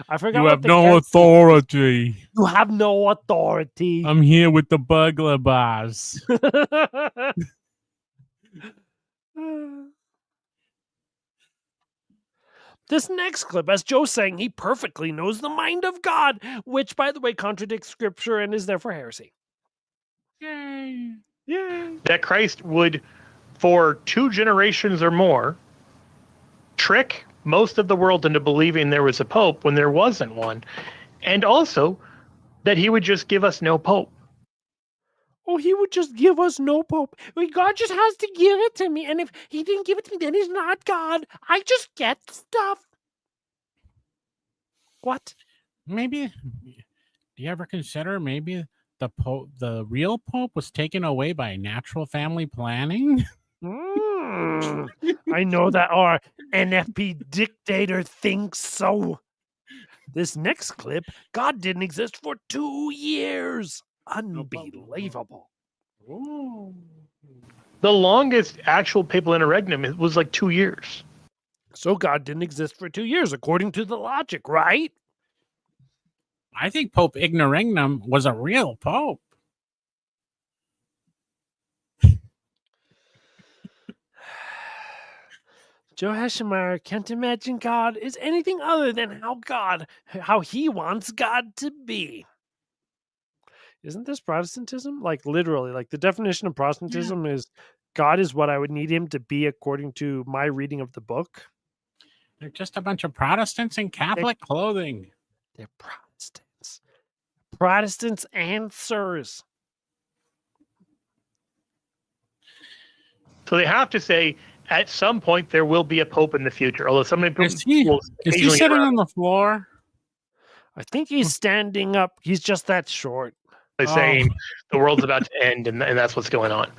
I forgot You what have the no gas- authority. You have no authority. I'm here with the burglar bars. This next clip, as Joe's saying, he perfectly knows the mind of God, which, by the way, contradicts scripture and is therefore heresy. Yay. Yay. That Christ would, for 2 generations or more, trick most of the world into believing there was a pope when there wasn't one. And also that he would just give us no pope. Oh, he would just give us no pope. God just has to give it to me. And if he didn't give it to me, then he's not God. I just get stuff. What? Maybe. Do you ever consider maybe the real pope was taken away by natural family planning? I know that our NFP dictator thinks so. This next clip, God didn't exist for 2 years. Unbelievable. Ooh. The longest actual papal interregnum was like 2 years. So God didn't exist for 2 years, according to the logic, right? I think Pope Ignoragnum was a real pope. Joe Heschmeyer can't imagine God is anything other than how he wants God to be. Isn't this Protestantism? Like literally, like the definition of Protestantism is God is what I would need him to be according to my reading of the book. They're just a bunch of Protestants in Catholic clothing. They're Protestants. Protestants and sirs. So they have to say at some point there will be a pope in the future. Although some people Is he sitting on the floor? I think he's standing up. He's just that short. By saying the world's about to end and that's what's going on.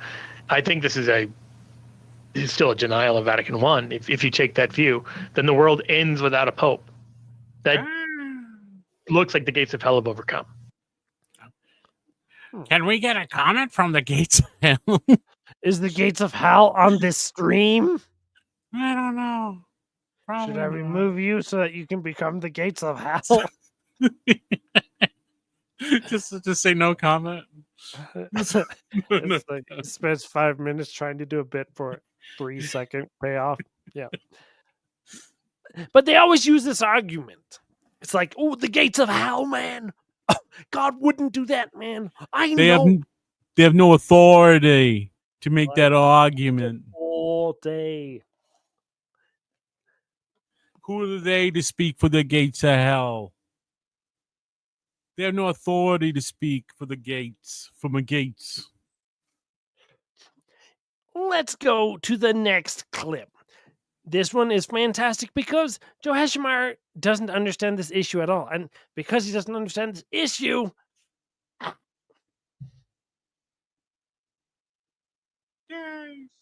I think this is still a denial of Vatican I. If you take that view, then the world ends without a pope. That looks like the gates of hell have overcome. Can we get a comment from the gates of hell? Is the gates of hell on this stream? I don't know. Should I remove you so that you can become the gates of hell? just say no comment. It's like he spends 5 minutes trying to do a bit for a 3-second payoff. Yeah. But they always use this argument. It's like, oh, the gates of hell, man. Oh, God wouldn't do that, man. I know. They have no authority to make that argument. All day. Who are they to speak for the gates of hell? They have no authority to speak for the gates, from the gates. Let's go to the next clip. This one is fantastic because Joe Heschmeyer doesn't understand this issue at all. And because he doesn't understand this issue,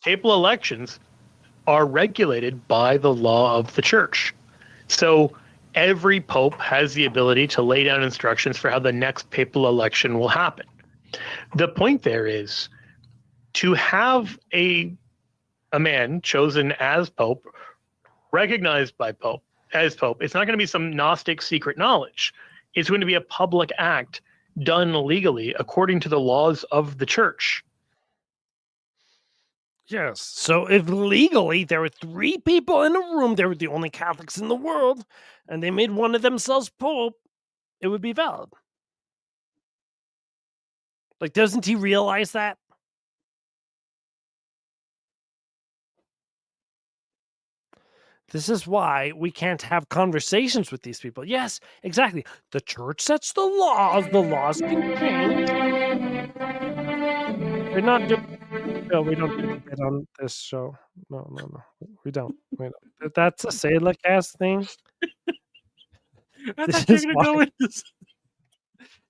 Papal elections are regulated by the law of the church. So every pope has the ability to lay down instructions for how the next papal election will happen. The point there is to have a man chosen as pope, recognized by pope as pope. It's not going to be some Gnostic secret knowledge. It's going to be a public act done legally according to the laws of the church. yes. So if legally there were 3 people in a room, they were the only Catholics in the world, and they made one of themselves pope, it would be valid. Like, doesn't he realize that? This is why we can't have conversations with these people. Yes, exactly. The church sets the laws. The laws can change. We're not doing. No, we don't do it on this show. No. We don't. That's a Salacast thing. I This thought you is were going to go why- into this.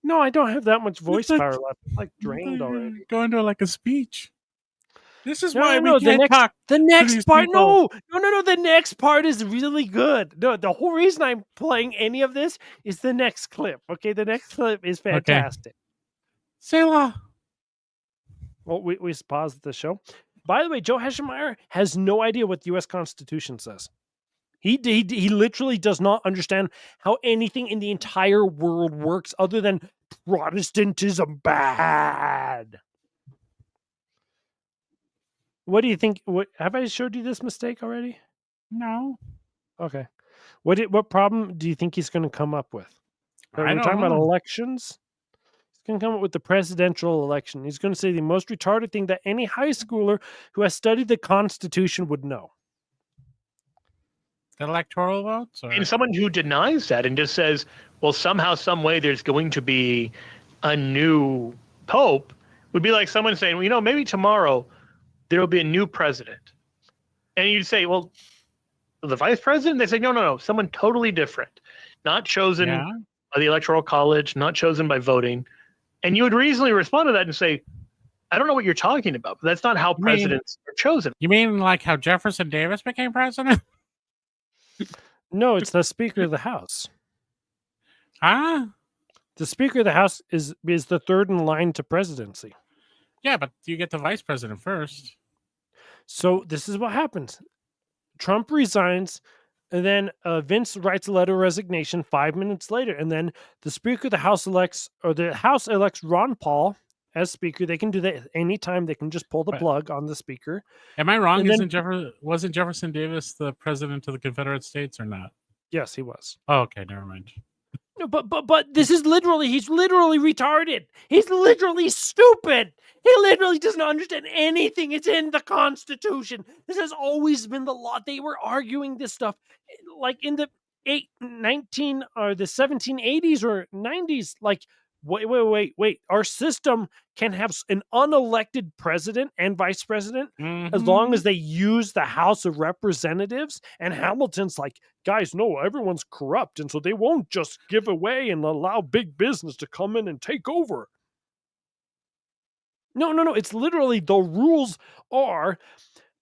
No, I don't have that much voice power left. I'm like drained already. Go into like a speech. This is No, why no, we can't talk. The these next part, no. people. The next part is really good. No, the whole reason I'm playing any of this is the next clip. Okay, the next clip is fantastic. Selah. Well, we paused the show. By the way, Joe Heschmeyer has no idea what the U.S. Constitution says. He literally does not understand how anything in the entire world works other than Protestantism bad. What do you think? Have I showed you this mistake already? No. Okay. What problem do you think he's going to come up with? We're I don't talking about know. elections. He's going to come up with the presidential election. He's going to say the most retarded thing that any high schooler who has studied the Constitution would know. The electoral votes? Or? And someone who denies that and just says, well, somehow, some way there's going to be a new pope would be like someone saying, well, maybe tomorrow there will be a new president. And you'd say, well, the vice president? They say, no, someone totally different. Not chosen by the Electoral College, not chosen by voting. And you would reasonably respond to that and say, I don't know what you're talking about, but that's not how presidents are chosen. You mean like how Jefferson Davis became president? No, it's the Speaker of the House. Huh? The Speaker of the House is the third in line to presidency. Yeah, but you get the vice president first. So this is what happens. Trump resigns, and then Vince writes a letter of resignation 5 minutes later, and then the Speaker of the House elects Ron Paul as Speaker. They can do that anytime. They can just pull the plug on the Speaker. Am I wrong? And then- Wasn't Jefferson Davis the president of the Confederate States or not? Yes, he was. Oh, okay, never mind. No, but this is he's literally retarded. He's literally stupid. He literally doesn't understand anything. It's in the Constitution. This has always been the law. They were arguing this stuff like in the 1780s or 90s. Like, wait. Our system can have an unelected president and vice president as long as they use the House of Representatives. And Hamilton's like, guys, no, everyone's corrupt, and so they won't just give away and allow big business to come in and take over. No. It's literally the rules are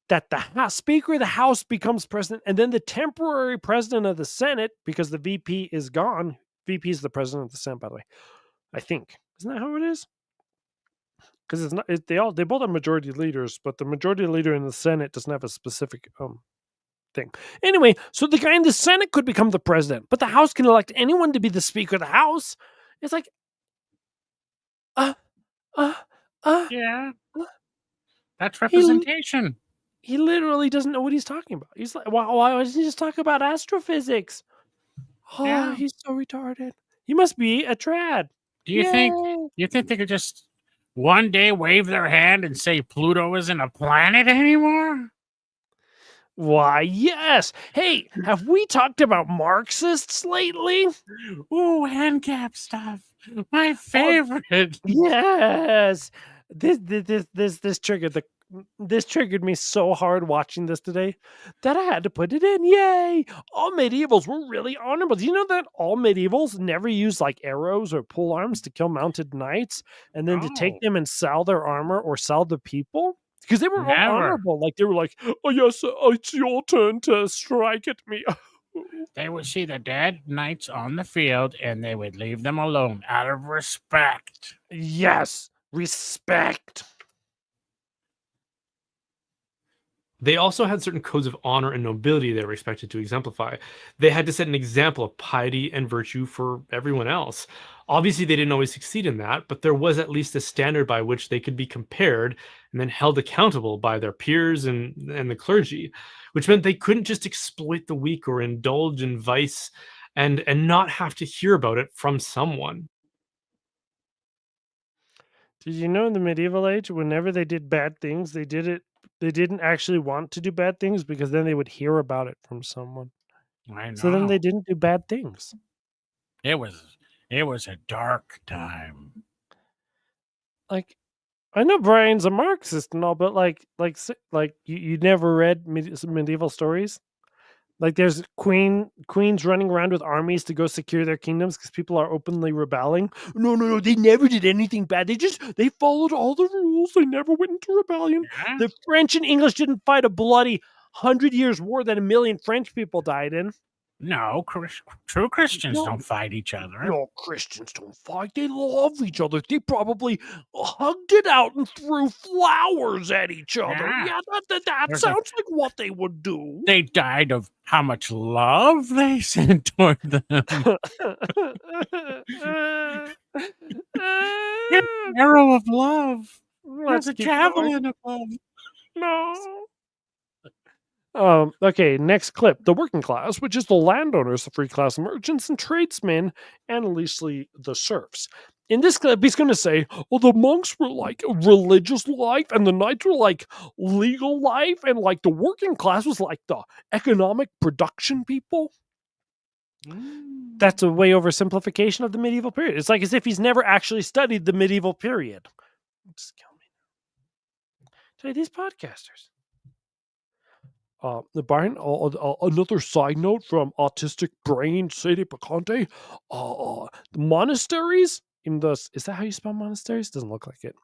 that the Speaker of the House becomes president, and then the temporary president of the Senate, because the VP is gone. VP is the president of the Senate, by the way. I think. Isn't that how it is? Because it's not. They both are majority leaders, but the majority leader in the Senate doesn't have a specific thing. Anyway, so the guy in the Senate could become the president, but the House can elect anyone to be the Speaker of the House. It's like, yeah, that's representation. He literally doesn't know what he's talking about. He's like, why doesn't he just talk about astrophysics? Oh, yeah. He's so retarded. He must be a trad. Do you think they could just one day wave their hand and say Pluto isn't a planet anymore? Why, yes. Hey, have we talked about Marxists lately? Ooh, handcap stuff. My favorite. Yes. This triggered me so hard watching this today that I had to put it in. Yay! All medievals were really honorable. Do you know that all medievals never used like arrows or pole arms to kill mounted knights and then to take them and sell their armor or sell the people? Because they were all honorable. Like they were like, oh yes, it's your turn to strike at me. They would see the dead knights on the field and they would leave them alone out of respect. Yes, respect. They also had certain codes of honor and nobility they were expected to exemplify. They had to set an example of piety and virtue for everyone else. Obviously, they didn't always succeed in that, but there was at least a standard by which they could be compared and then held accountable by their peers and the clergy, which meant they couldn't just exploit the weak or indulge in vice and not have to hear about it from someone. Did you know in the medieval age, whenever they did bad things, they didn't actually want to do bad things because then they would hear about it from someone. I know. So then they didn't do bad things. It was a dark time. Like, I know Brian's a Marxist and all, but like you never read medieval stories. Like there's queens running around with armies to go secure their kingdoms because people are openly rebelling. No, they never did anything bad. They followed all the rules. They never went into rebellion. Yeah. The French and English didn't fight a bloody 100 years war that 1 million French people died in. No, true Christians don't fight each other. No, Christians don't fight. They love each other. They probably hugged it out and threw flowers at each other. Yeah, that sounds like what they would do. They died of how much love they sent toward them. Arrow of love. There's a javelin of love. No. Okay, next clip. The working class, which is the landowners, the free class merchants and tradesmen, and leastly the serfs. In this clip, he's going to say, oh, the monks were like religious life, and the knights were like legal life, and like the working class was like the economic production people. That's a way oversimplification of the medieval period. It's like as if he's never actually studied the medieval period. Just kill me. Tell you, these podcasters. The Brian, another side note from Autistic Brain Sede Picante. The monasteries in the, is that how you spell monasteries? Doesn't look like it.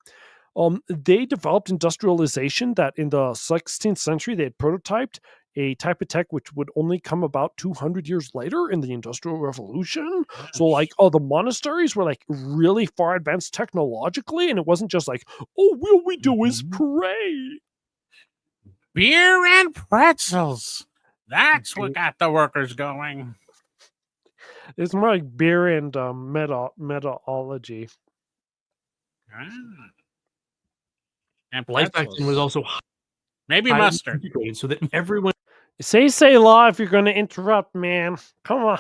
They developed industrialization that in the 16th century they had prototyped a type of tech which would only come about 200 years later in the Industrial Revolution. So like, the monasteries were like really far advanced technologically, and it wasn't just like, all we do is pray. Beer and pretzels. That's what got the workers going. It's more like beer and metallurgy. Ah. And Life back then was pretzels. also Maybe highly mustard. integrated so that everyone Say law if you're going to interrupt, man. Come on.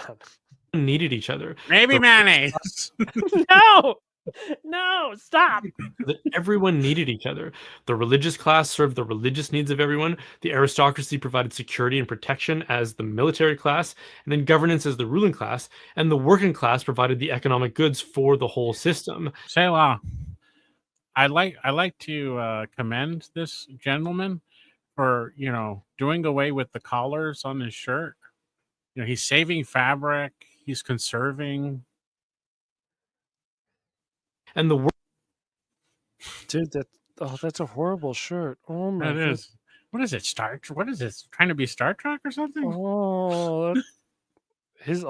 needed each other. Maybe The- mayonnaise. No, stop. that everyone needed each other. The religious class served the religious needs of everyone. The aristocracy provided security and protection as the military class, and then governance as the ruling class. And the working class provided the economic goods for the whole system. Say law. I like to commend this gentleman for doing away with the collars on his shirt. He's saving fabric. He's conserving. And the Dude, that's a horrible shirt. Oh my That god. is. What is it? What is this? Trying to be Star Trek or something? Oh, his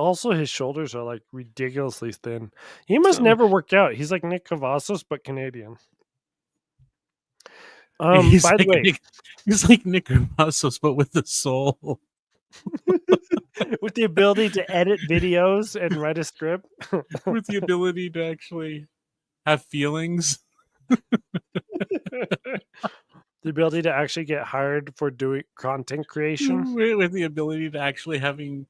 shoulders are like ridiculously thin. He must never work out. He's like Nick Cavazos, but Canadian. By the way, he's like Nick Cavazos, but with the soul. with the ability to edit videos and write a script, with the ability to actually have feelings. the ability to actually get hired for doing content creation, with the ability to actually having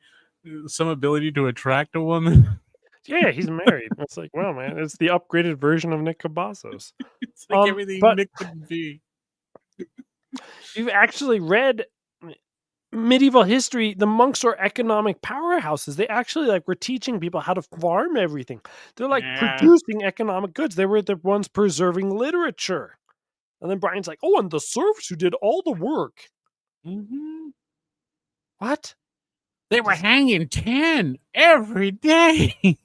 some ability to attract a woman. Yeah, he's married. It's like, wow, man, it's the upgraded version of Nick Cavazos. It's like everything Nick could be. You've actually read medieval history. The monks are economic powerhouses. They actually were teaching people how to farm everything. They're producing economic goods. They were the ones preserving literature. And then Brian's like, oh, and the serfs who did all the work. Mm-hmm. What? They were hanging 10 every day.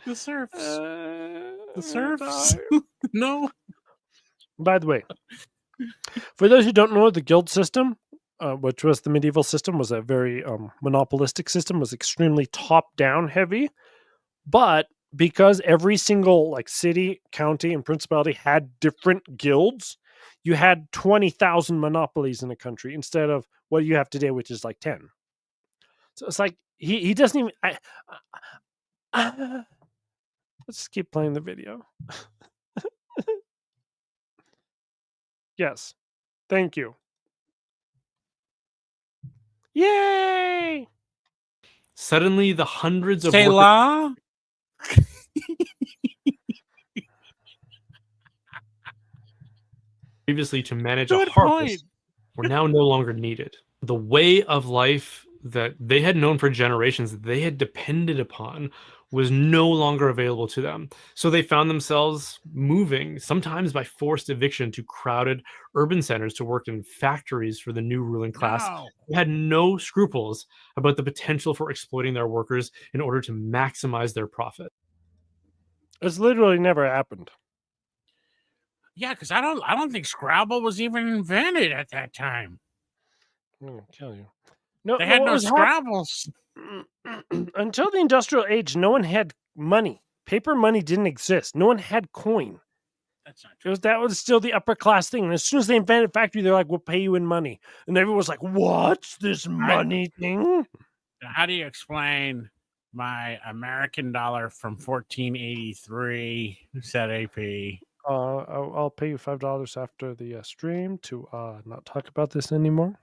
The serfs. The serfs. No. By the way, for those who don't know, the guild system, which was the medieval system, was a very monopolistic system, was extremely top-down heavy. But because every single city, county, and principality had different guilds, you had 20,000 monopolies in a country instead of what you have today, which is 10. So it's like he doesn't even. Let's keep playing the video. Yes. Thank you. Yay! Suddenly, the hundreds of law. previously to manage a harvest were now no longer needed. The way of life that they had known for generations, that they had depended upon, was no longer available to them. So they found themselves moving, sometimes by forced eviction, to crowded urban centers to work in factories for the new ruling class. They had no scruples about the potential for exploiting their workers in order to maximize their profit. It's literally never happened. Yeah, because I don't think Scrabble was even invented at that time. I'll tell you. No, they had no Scrabbles. Until the industrial age, no one had money. Paper money didn't exist. No one had coin. That's not true. That was still the upper class thing. And as soon as they invented factory, they're like, we'll pay you in money. And everyone was like, what's this money thing? How do you explain my American dollar from 1483 said AP? I'll pay you $5 after the stream to not talk about this anymore.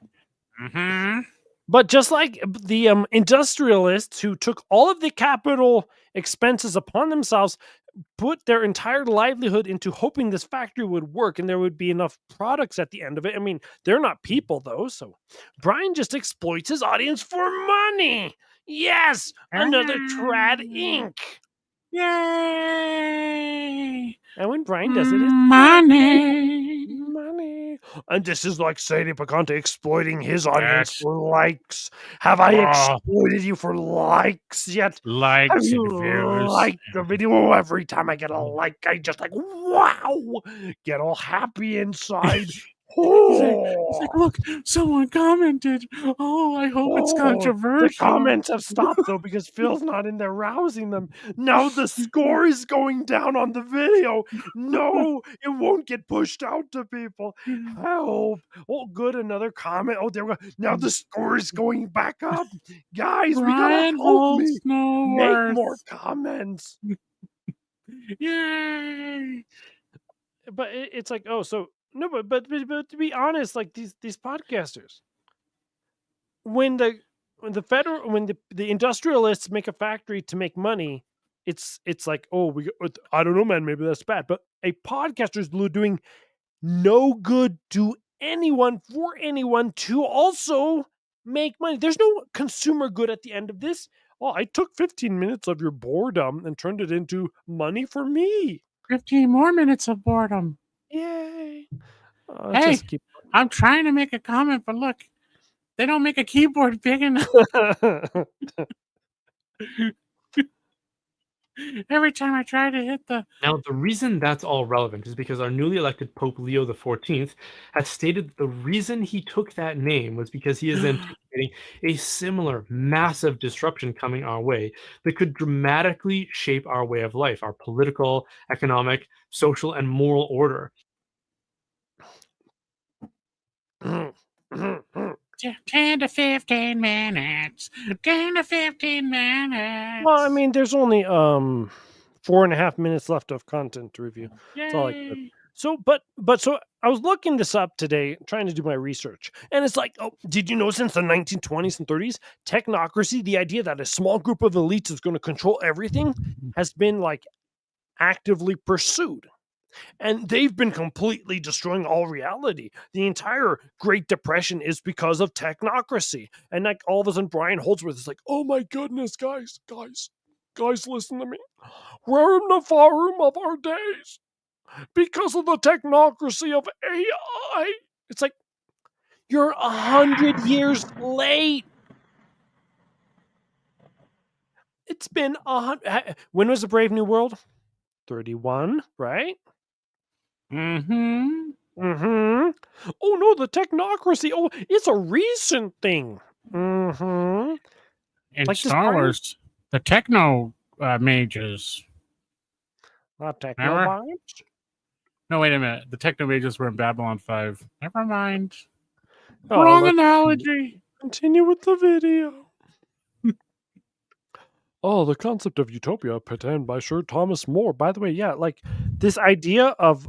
Mm-hmm. But just like the industrialists who took all of the capital expenses upon themselves, put their entire livelihood into hoping this factory would work and there would be enough products at the end of it. I mean, they're not people, though. So Brian just exploits his audience for money. Yes, another trad ink. Yay! And when Brian does it, it's money. And this is like Sadie Picante exploiting his audience for likes. Have I exploited you for likes yet? Likes Have you and views. liked the video? Every time I get a like, I just wow, get all happy inside. He's like, look, someone commented. Oh, I hope it's The controversial. comments have stopped though because Phil's not in there rousing them. Now the score is going down on the video. No, it won't get pushed out to people. Help. Oh, good. Another comment. Oh, there we go. Now the score is going back up. Guys, we gotta Ryan help me. holds no Make worth. more comments. Yay! But it's like, oh, so no, but to be honest, like these podcasters, when the industrialists make a factory to make money, it's like, oh, I don't know, man, maybe that's bad. But a podcaster is doing no good to anyone for anyone to also make money. There's no consumer good at the end of this. Oh, I took 15 minutes of your boredom and turned it into money for me. 15 more minutes of boredom. Yay. Hey, Just keep I'm trying to make a comment, but look, they don't make a keyboard big enough. Every time I try to hit the... Now, the reason that's all relevant is because our newly elected Pope Leo XIV has stated that the reason he took that name was because he is anticipating a similar massive disruption coming our way that could dramatically shape our way of life, our political, economic, social, and moral order. 10 to 15 minutes. 10 to 15 minutes. Well, I mean, there's only 4.5 minutes left of content to review. That's all I could. Yay. So, so I was looking this up today, trying to do my research, and it's like, oh, did you know since the 1920s and 30s, technocracy, the idea that a small group of elites is going to control everything, has been like actively pursued. And they've been completely destroying all reality. The entire Great Depression is because of technocracy. And like all of a sudden, Brian Holdsworth is like, oh my goodness, guys, listen to me. We're in the forum of our days because of the technocracy of AI. It's like, you're 100 years late. It's been 100. When was the Brave New World? 31, right? Mm-hmm. Mm-hmm. Oh no, the technocracy. Oh, it's a recent thing. Mm-hmm. In Like this Star party- Wars, the techno mages. Not Remember? technobots. No, wait a minute. The techno mages were in Babylon 5. Never mind. Oh, Wrong let's analogy. continue with the video. Oh, the concept of utopia penned by Sir Thomas More. By the way, yeah, like this idea of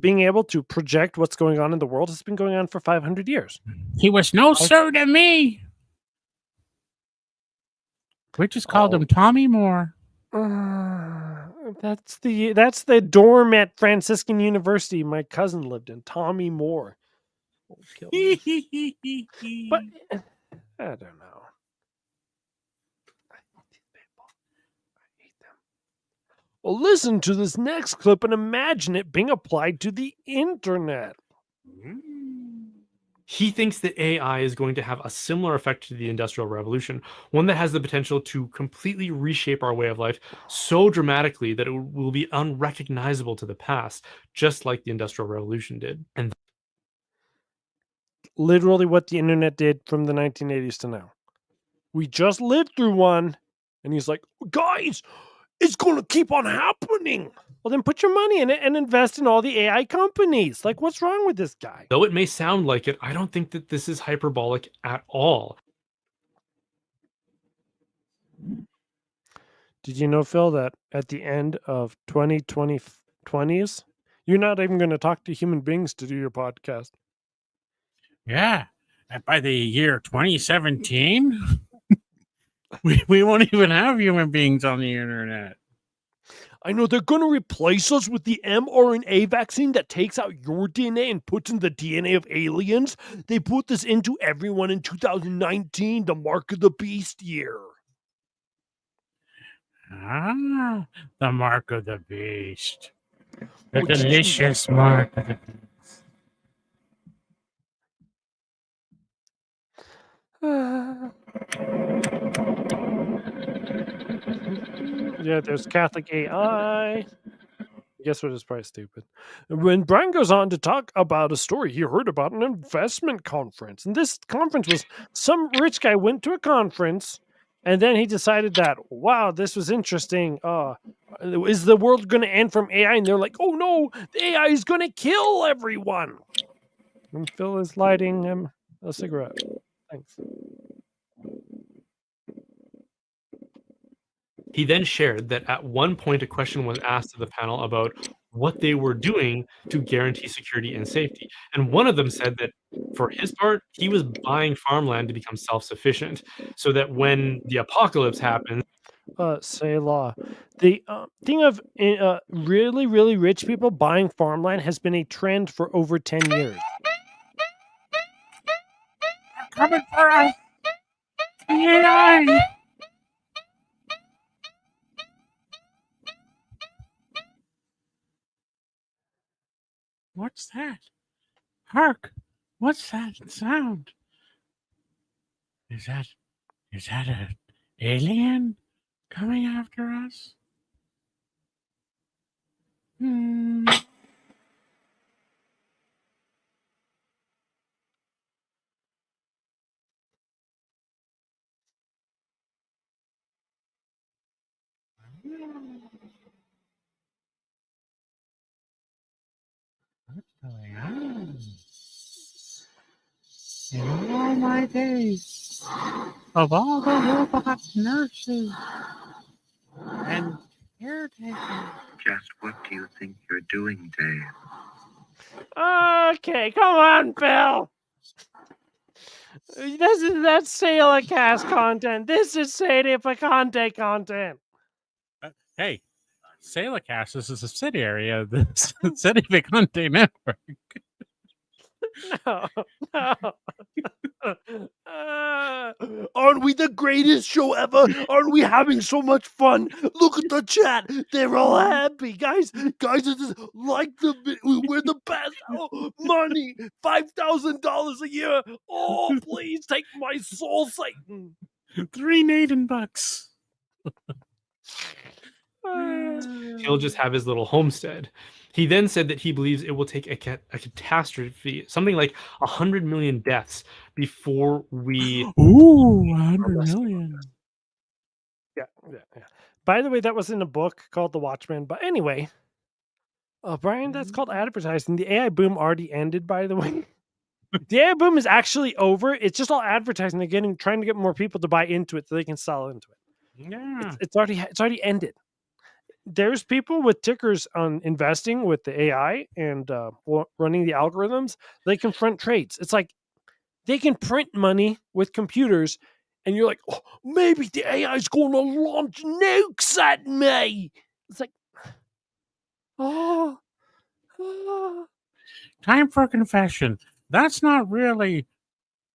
being able to project what's going on in the world has been going on for 500 years. He was no sir to me. We just called him Tommy Moore. That's the dorm at Franciscan University my cousin lived in, Tommy Moore. Oh, kill me. But I don't know. I hate these people. I hate them. Well, listen to this next clip and imagine it being applied to the internet. He thinks that AI is going to have a similar effect to the Industrial Revolution, one that has the potential to completely reshape our way of life so dramatically that it will be unrecognizable to the past, just like the Industrial Revolution did. And Literally what the internet did from the 1980s to now. We just lived through one, and he's like, guys, it's going to keep on happening. Well, then put your money in it and invest in all the AI companies. Like, what's wrong with this guy? though it may sound like it, I don't think that this is hyperbolic at all. Did you know, Phil, that at the end of 2020s, you're not even going to talk to human beings to do your podcast? Yeah. And by the year 2017, we won't even have human beings on the internet. I know they're going to replace us with the mRNA vaccine that takes out your DNA and puts in the DNA of aliens. They put this into everyone in 2019, the mark of the beast year. Ah, the mark of the beast. The Which- delicious mark of the beast. Yeah, there's Catholic AI. You guess what is probably stupid. When Brian goes on to talk about a story he heard about an investment conference. And this conference was some rich guy went to a conference and then he decided that, wow, this was interesting. Is the world going to end from AI? And they're like, oh no, the AI is going to kill everyone. And Phil is lighting him a cigarette. Thanks. He then shared that at one point a question was asked to the panel about what they were doing to guarantee security and safety. And one of them said that for his part, he was buying farmland to become self-sufficient so that when the apocalypse happens, say law. The thing of really, really rich people buying farmland has been a trend for over 10 years. Coming for us. AI. What's that? Hark! What's that sound? Is that an alien coming after us? What's going on? In all my days, of all the robot nurses and caretakers. Just what do you think you're doing, Dave? Okay, come on, Phil. That's Sailorcast content. This is Sadie Picante content. Hey, Sailorcast is a subsidiary of the Sadie Picante network. No. Aren't we the greatest show ever? Aren't we having so much fun? Look at the chat. They're all happy. Guys are just like we're the best. Oh, money. $5,000 a year. Oh, please take my soul, Satan. $3 Nathan bucks. he'll just have his little homestead. He then said that he believes it will take a catastrophe, something like 100 million deaths before we... Ooh, 100 million. Yeah. By the way, that was in a book called The Watchmen. But anyway, Brian, that's called advertising. The AI boom already ended, by the way. The AI boom is actually over. It's just all advertising. They're trying to get more people to buy into it so they can sell into it. Yeah. It's already ended. There's people with tickers on investing with the AI and running the algorithms. They can front trades. It's like they can print money with computers, and you're like, oh, maybe the AI is going to launch nukes at me. It's like, oh. Time for a confession. That's not really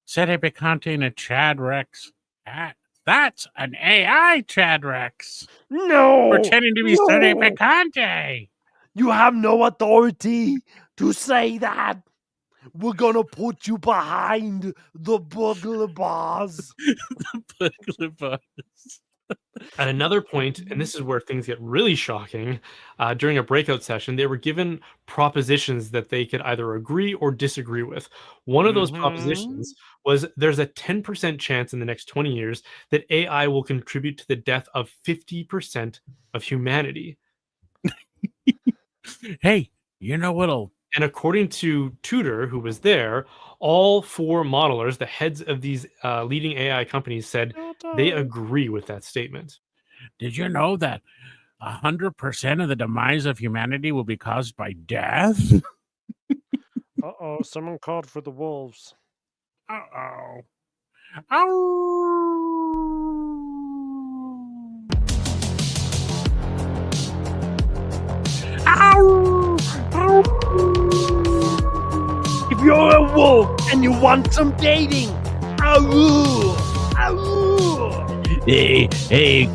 Sadie Picante and a Chad Rex hat. That's an AI Chad Rex. No! Pretending to be Sadie Picante. You have no authority to say that. We're going to put you behind the burglar bars. The burglar bars. At another point, and this is where things get really shocking, during a breakout session, they were given propositions that they could either agree or disagree with. One of those propositions was there's a 10% chance in the next 20 years that AI will contribute to the death of 50% of humanity. Hey, you know what'll... And according to Tudor, who was there, all four modelers, the heads of these leading AI companies, said they agree with that statement. Did you know that 100% of the demise of humanity will be caused by death? Uh-oh, someone called for the wolves. Uh-oh. Ow! Ow! Ow! If you're a wolf and you want some dating, ow! Ow! Hey,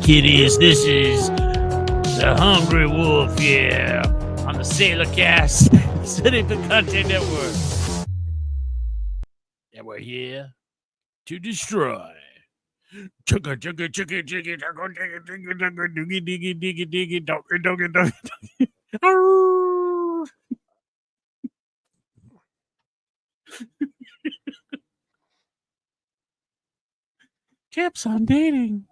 kiddies, this is the Hungry Wolf, yeah, on the Sailorcast City Picante Network. And we're here to destroy. Chugga, chugga, chugga, chugga, chugga, chugga, chugga, chugga, diggy, diggy, diggy, diggy, doggy, doggy, doggy. Arr! Tips on dating.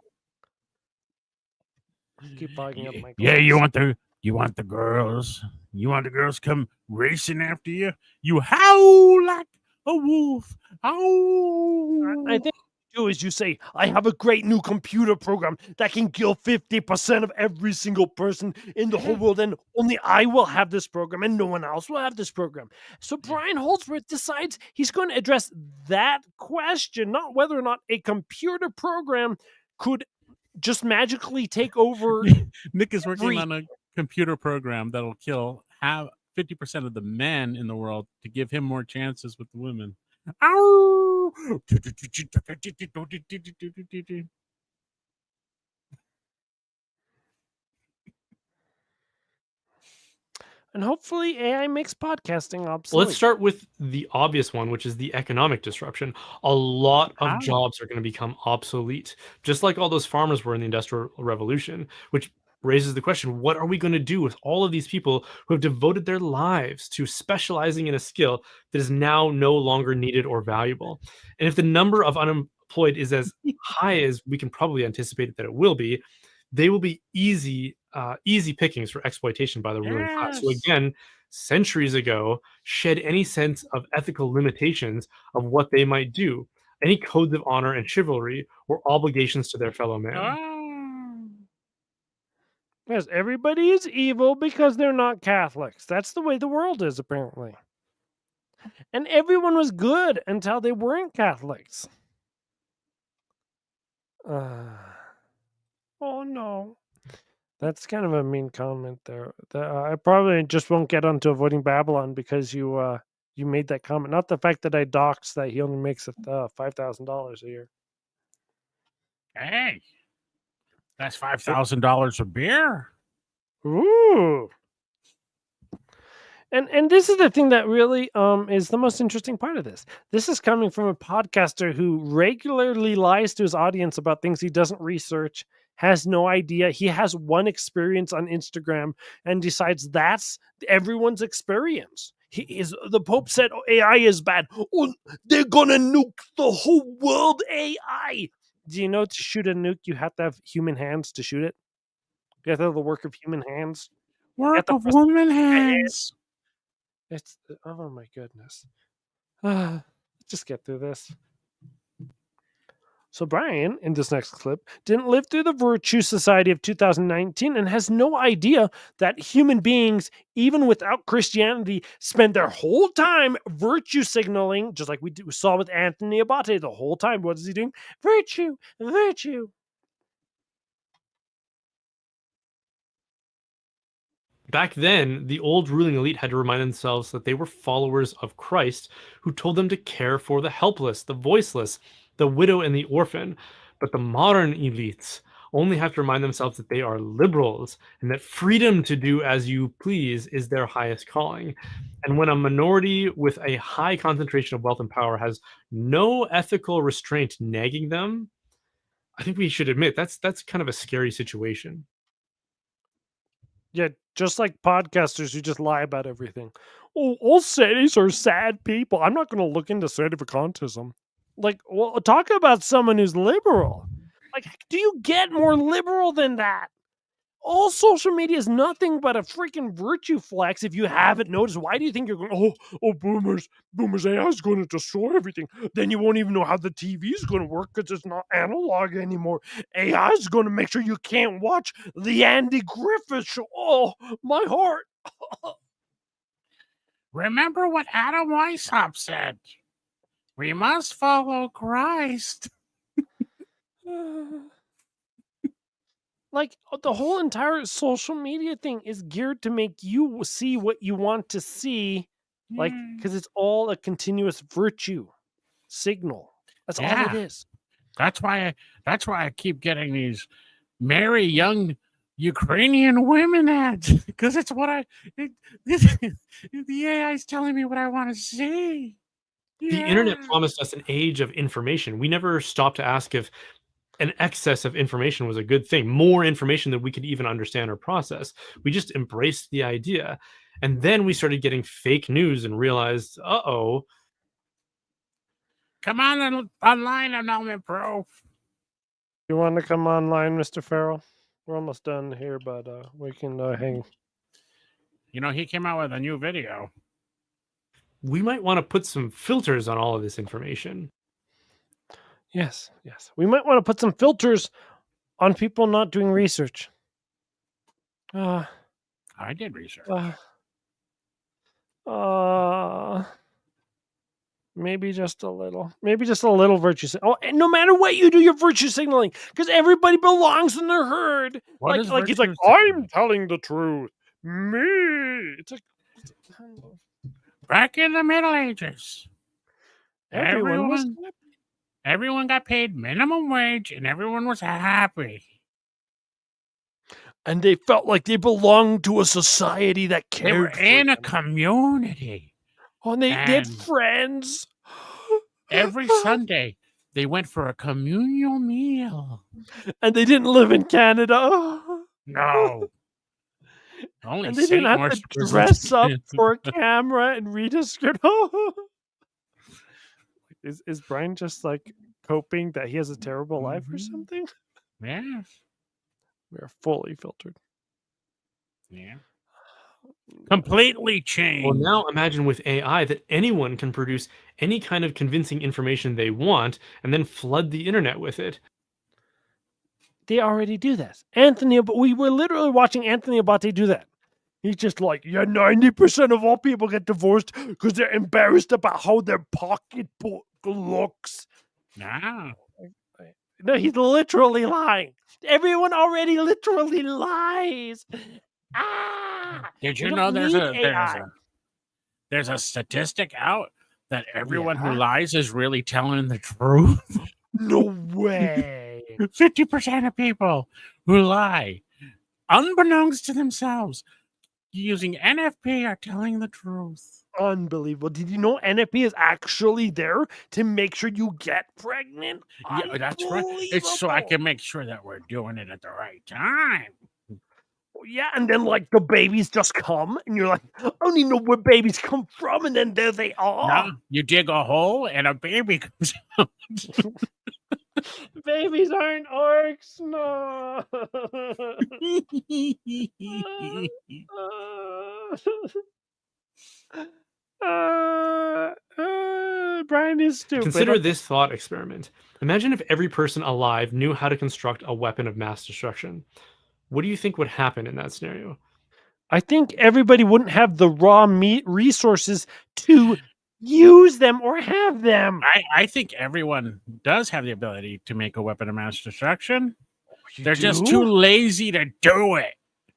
Keep fogging up my Yeah, glass. you want the girls. You want the girls come racing after you. You howl like a wolf. Howl. I think what you do is you say, I have a great new computer program that can kill 50% of every single person in the whole world, and only I will have this program and no one else will have this program. So Brian Holdsworth decides he's going to address that question, not whether or not a computer program could just magically take over. Nick is working on a computer program that'll kill 50% of the men in the world to give him more chances with the women. Ow! And hopefully AI makes podcasting obsolete. Let's start with the obvious one, which is the economic disruption. A lot of jobs are going to become obsolete, just like all those farmers were in the Industrial Revolution, which raises the question, what are we going to do with all of these people who have devoted their lives to specializing in a skill that is now no longer needed or valuable? And if the number of unemployed is as high as we can probably anticipate that it will be, they will be easy pickings for exploitation by the ruling class. So again, centuries ago, shed any sense of ethical limitations of what they might do, any codes of honor and chivalry or obligations to their fellow man. Yes, everybody is evil because they're not Catholics. That's the way the world is, apparently. And everyone was good until they weren't Catholics. Oh no. That's kind of a mean comment there. I probably just won't get onto Avoiding Babylon because you made that comment. Not the fact that I doxed that he only makes $5,000 a year. Hey, that's $5,000 a beer. Ooh. And this is the thing that really is the most interesting part of this. This is coming from a podcaster who regularly lies to his audience about things he doesn't research, has no idea. He has one experience on Instagram and decides that's everyone's experience. The Pope said AI is bad. Oh, they're gonna nuke the whole world AI. Do you know to shoot a nuke you have to have human hands to shoot it? You have to have the work of human hands. Work of woman hands. It's oh my goodness. Just get through this. So Brian, in this next clip, didn't live through the Virtue Society of 2019 and has no idea that human beings, even without Christianity, spend their whole time virtue signaling, just like we saw with Anthony Abate the whole time. What is he doing? Virtue, virtue. Back then, the old ruling elite had to remind themselves that they were followers of Christ, who told them to care for the helpless, the voiceless, the widow, and the orphan. But the modern elites only have to remind themselves that they are liberals and that freedom to do as you please is their highest calling. And when a minority with a high concentration of wealth and power has no ethical restraint nagging them, I think we should admit that's kind of a scary situation. Yeah, just like podcasters who just lie about everything. Oh, all saints are sad people. I'm not going to look into sanctificantism. Like, well, talk about someone who's liberal. Like, do you get more liberal than that? All social media is nothing but a freaking virtue flex. If you haven't noticed, why do you think you're going, boomers AI is going to destroy everything? Then you won't even know how the TV is going to work because it's not analog anymore. AI is going to make sure you can't watch the Andy Griffith show. Oh, my heart. Remember what Adam Weishaupt said. We must follow Christ. Like, the whole entire social media thing is geared to make you see what you want to see, like, because it's all a continuous virtue signal. That's all it is. That's why I keep getting these marry young Ukrainian women ads, because it's what the AI is telling me what I want to see. The internet promised us an age of information. We never stopped to ask if an excess of information was a good thing, more information than we could even understand or process. We just embraced the idea. And then we started getting fake news and realized, uh-oh. Come on online, annulment proof. You want to come online, Mr. Farrell? We're almost done here, but we can hang. You know, he came out with a new video. We might want to put some filters on all of this information. Yes. We might want to put some filters on people not doing research. I did research. Maybe just a little. Maybe just a little virtue. And no matter what you do, you're virtue signaling because everybody belongs in their herd. What Like is he's like, virtue I'm telling the truth. Me. It's like back in the Middle Ages, everyone got paid minimum wage and everyone was happy. And they felt like they belonged to a society that cared. They were in a community. Oh, and they had friends. Every Sunday, they went for a communal meal. And they didn't live in Canada. No. Only and they didn't have to dress up for a camera and read a script. Is Brian just like coping that he has a terrible life or something? Yeah. We're fully filtered. Yeah. Completely changed. Well, now imagine with AI that anyone can produce any kind of convincing information they want and then flood the internet with it. They already do this. We were literally watching Anthony Abate do that. He's just like, 90% of all people get divorced because they're embarrassed about how their pocketbook looks. No. No, he's literally lying. Everyone already literally lies. Did you know there's a statistic out that everyone who lies is really telling the truth? No way. 50% of people who lie, unbeknownst to themselves, using NFP are telling the truth. Unbelievable. Did you know NFP is actually there to make sure you get pregnant? Yeah, that's right. It's so I can make sure that we're doing it at the right time. Yeah, and then like the babies just come, and you're like, I don't even know where babies come from, and then there they are. No, you dig a hole, and a baby comes out. Babies aren't orcs, no. Brian is stupid. Consider this thought experiment. Imagine if every person alive knew how to construct a weapon of mass destruction. What do you think would happen in that scenario? I think everybody wouldn't have the raw meat resources to use them or have them. I think everyone does have the ability to make a weapon of mass destruction. They're just too lazy to do it.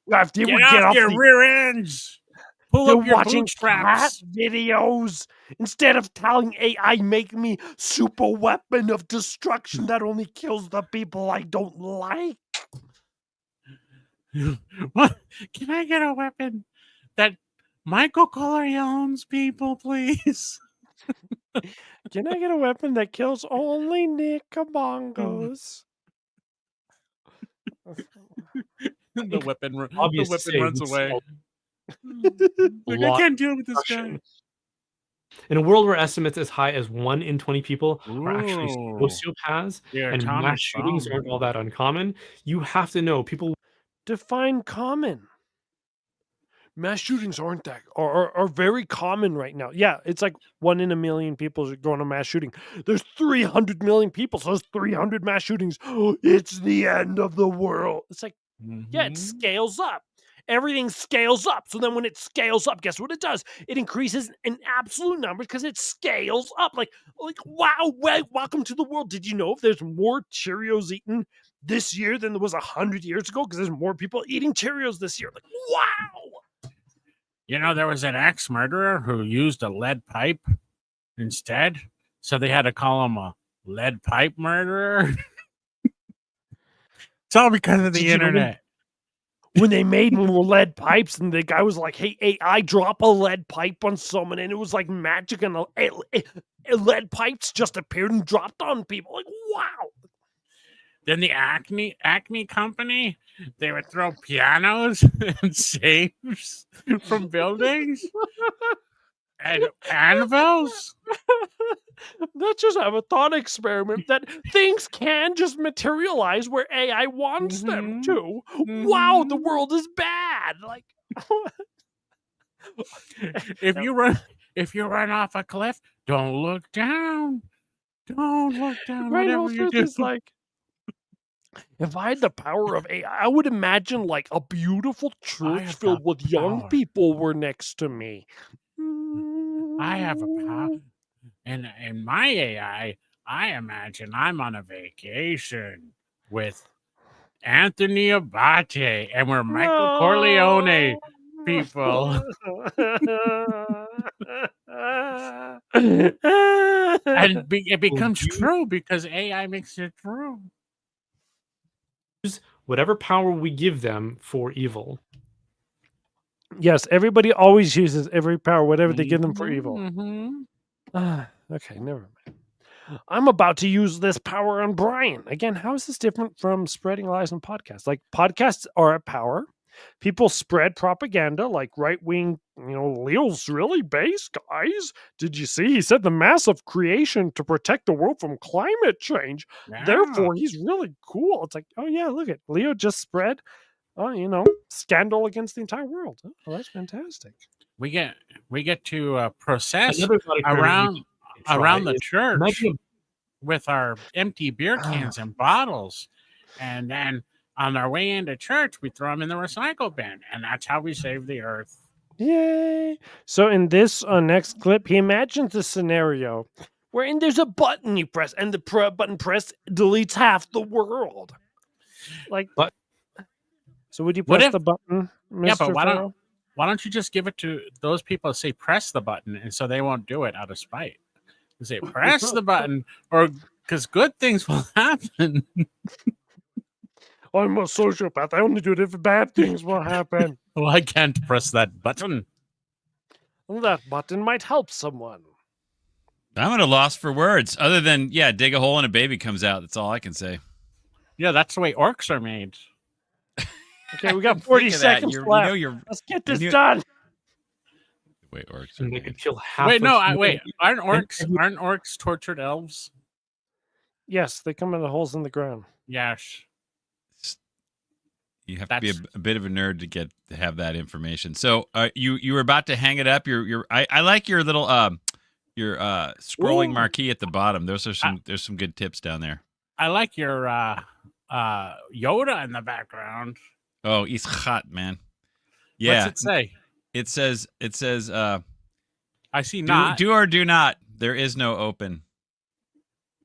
Get off your rear ends. Pull up your watching bootstraps. cat videos instead of telling AI, make me super weapon of destruction that only kills the people I don't like. What? Can I get a weapon that Michael Corleone's people, please? Can I get a weapon that kills only Nickabongos? The weapon Obviously, runs away. Like, lot I can't deal with this guy. In a world where estimates as high as 1 in 20 people are actually sociopaths and mass shootings aren't all that uncommon, you have to know people define common. Mass shootings aren't that are very common right now. Yeah, it's like 1 in a million people are going to mass shooting. There's 300 million people, so there's 300 mass shootings. It's the end of the world. It's like, yeah, it scales up. Everything scales up. So then when it scales up, guess what it does? It increases in absolute numbers because it scales up. Like wow, welcome to the world. Did you know if there's more Cheerios eaten this year than there was 100 years ago? Because there's more people eating Cheerios this year. Like, wow. You know, there was an ex-murderer who used a lead pipe instead. So they had to call him a lead pipe murderer. It's all because of the internet. When they made more lead pipes, and the guy was like, hey, AI, drop a lead pipe on someone, and it was like magic, and lead pipes just appeared and dropped on people. Like, wow. Then the Acme company, they would throw pianos and safes from buildings and anvils. Let's just have a thought experiment that things can just materialize where AI wants them to. Wow, the world is bad. Like, if you run off a cliff, don't look down. Don't look down. Whatever you do. Is like, if I had the power of AI, I would imagine like a beautiful church filled with young people were next to me. I have a power. And in my AI, I imagine I'm on a vacation with Anthony Abate, and we're Michael Corleone people. And it becomes true because AI makes it true. Use whatever power we give them for evil. Yes, everybody always uses every power, whatever they give them for evil. Okay, never mind. I'm about to use this power on Brian. Again, how is this different from spreading lies on podcasts? Like, podcasts are a power. People spread propaganda like right-wing, Leo's really base, guys. Did you see? He said the massive creation to protect the world from climate change. Yeah. Therefore, he's really cool. It's like, oh yeah, look at Leo just spread, scandal against the entire world. Oh, that's fantastic. We get to process around the church with our empty beer cans and bottles, and then on our way into church, we throw them in the recycle bin, and that's how we save the earth. Yay! So in this next clip, he imagines a scenario wherein there's a button you press, and the button pressed deletes half the world. So would you press the button, Mr. Yeah, but why don't you just give it to those people that say press the button, and so they won't do it out of spite? You say press the button, or because good things will happen. I'm a sociopath. I only do it if bad things will happen. Well, I can't press that button. That button might help someone. I'm at a loss for words, other than, dig a hole and a baby comes out. That's all I can say. Yeah, that's the way orcs are made. Okay, we got 40 seconds left. Let's get this done. Wait, orcs. And they could kill half. Wait, aren't orcs tortured elves? Yes, they come in the holes in the ground. Yes. You have to be a bit of a nerd to have that information. So you were about to hang it up. I like your little scrolling marquee at the bottom. There's some good tips down there. I like your Yoda in the background. Oh, he's hot, man. Yeah. What's it say? It says I see not. Do or do not. There is no open.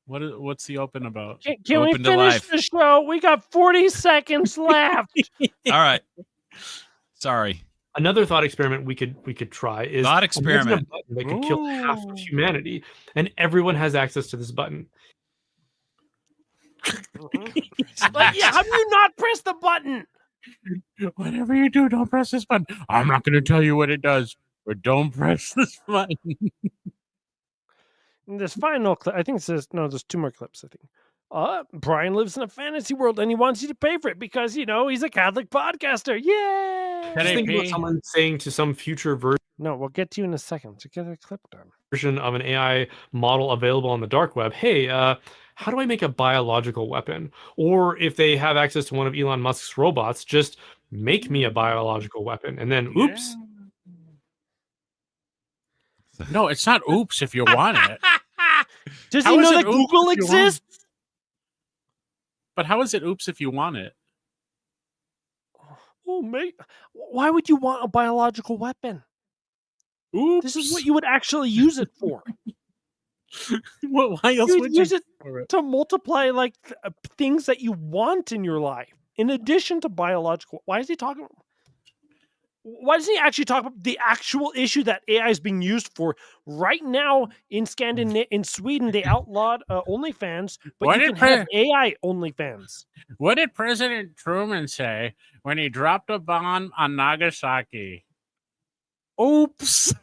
What's the open about? Can we finish the show? We got 40 seconds left. All right. Sorry. Another thought experiment we could try is thought experiment a button that could kill half of humanity, and everyone has access to this button. How do you not press the button? Whatever you do, don't press this button. I'm not going to tell you what it does, but don't press this button. This final clip, I think it says, no, there's 2 more clips, I think. Brian lives in a fantasy world and he wants you to pay for it because, he's a Catholic podcaster. Yay! Just think about someone saying to some future version. No, we'll get to you in a second to get a clip done. Version of an AI model available on the dark web. Hey, how do I make a biological weapon? Or if they have access to one of Elon Musk's robots, just make me a biological weapon. And then, oops. No, it's not oops if you want it. Does he know that Google exists? But how is it oops if you want it? Oh, mate. Why would you want a biological weapon? Oops. This is what you would actually use it for. Well, why else would you use it to multiply things that you want in your life, in addition to biological? Why is he talking? Why doesn't he actually talk about the actual issue that AI is being used for right now in in Sweden? They outlawed OnlyFans, but you can have AI OnlyFans. What did President Truman say when he dropped a bomb on Nagasaki? Oops.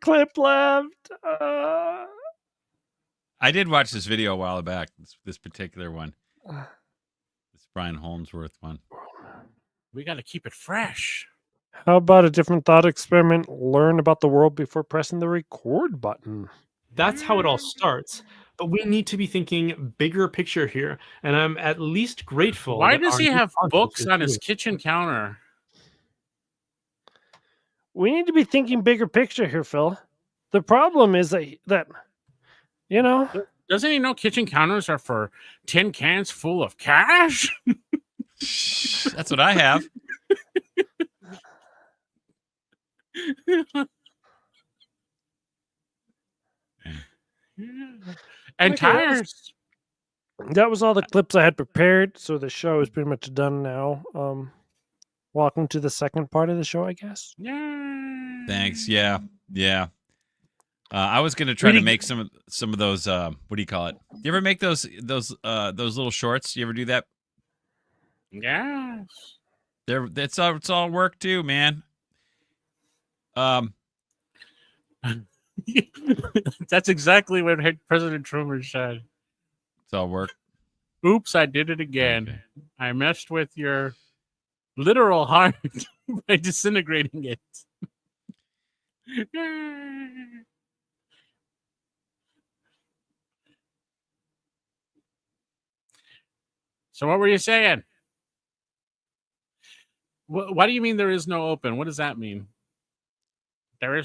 clip left. I did watch this video a while back. This particular one, this Brian Holmesworth one. We got to keep it fresh. How about a different thought experiment? Learn about the world before pressing the record button. That's how it all starts. But we need to be thinking bigger picture here. And I'm at least grateful. Why that does our he new have content books is on his doing kitchen counter? We need to be thinking bigger picture here, Phil. The problem is that you know. Doesn't he know kitchen counters are for tin cans full of cash? That's what I have. And Okay, tires. That was all the clips I had prepared, so the show is pretty much done now. Welcome to the second part of the show, I guess. Thanks. Yeah. I was gonna try to make some of those. What do you call it? You ever make those little shorts? You ever do that? Yes. It's all work too, man. That's exactly what President Truman said. It's all work. Oops, I did it again. Okay. I messed with your literal heart by disintegrating it. So what were you saying? Why do you mean there is no open? What does that mean? There is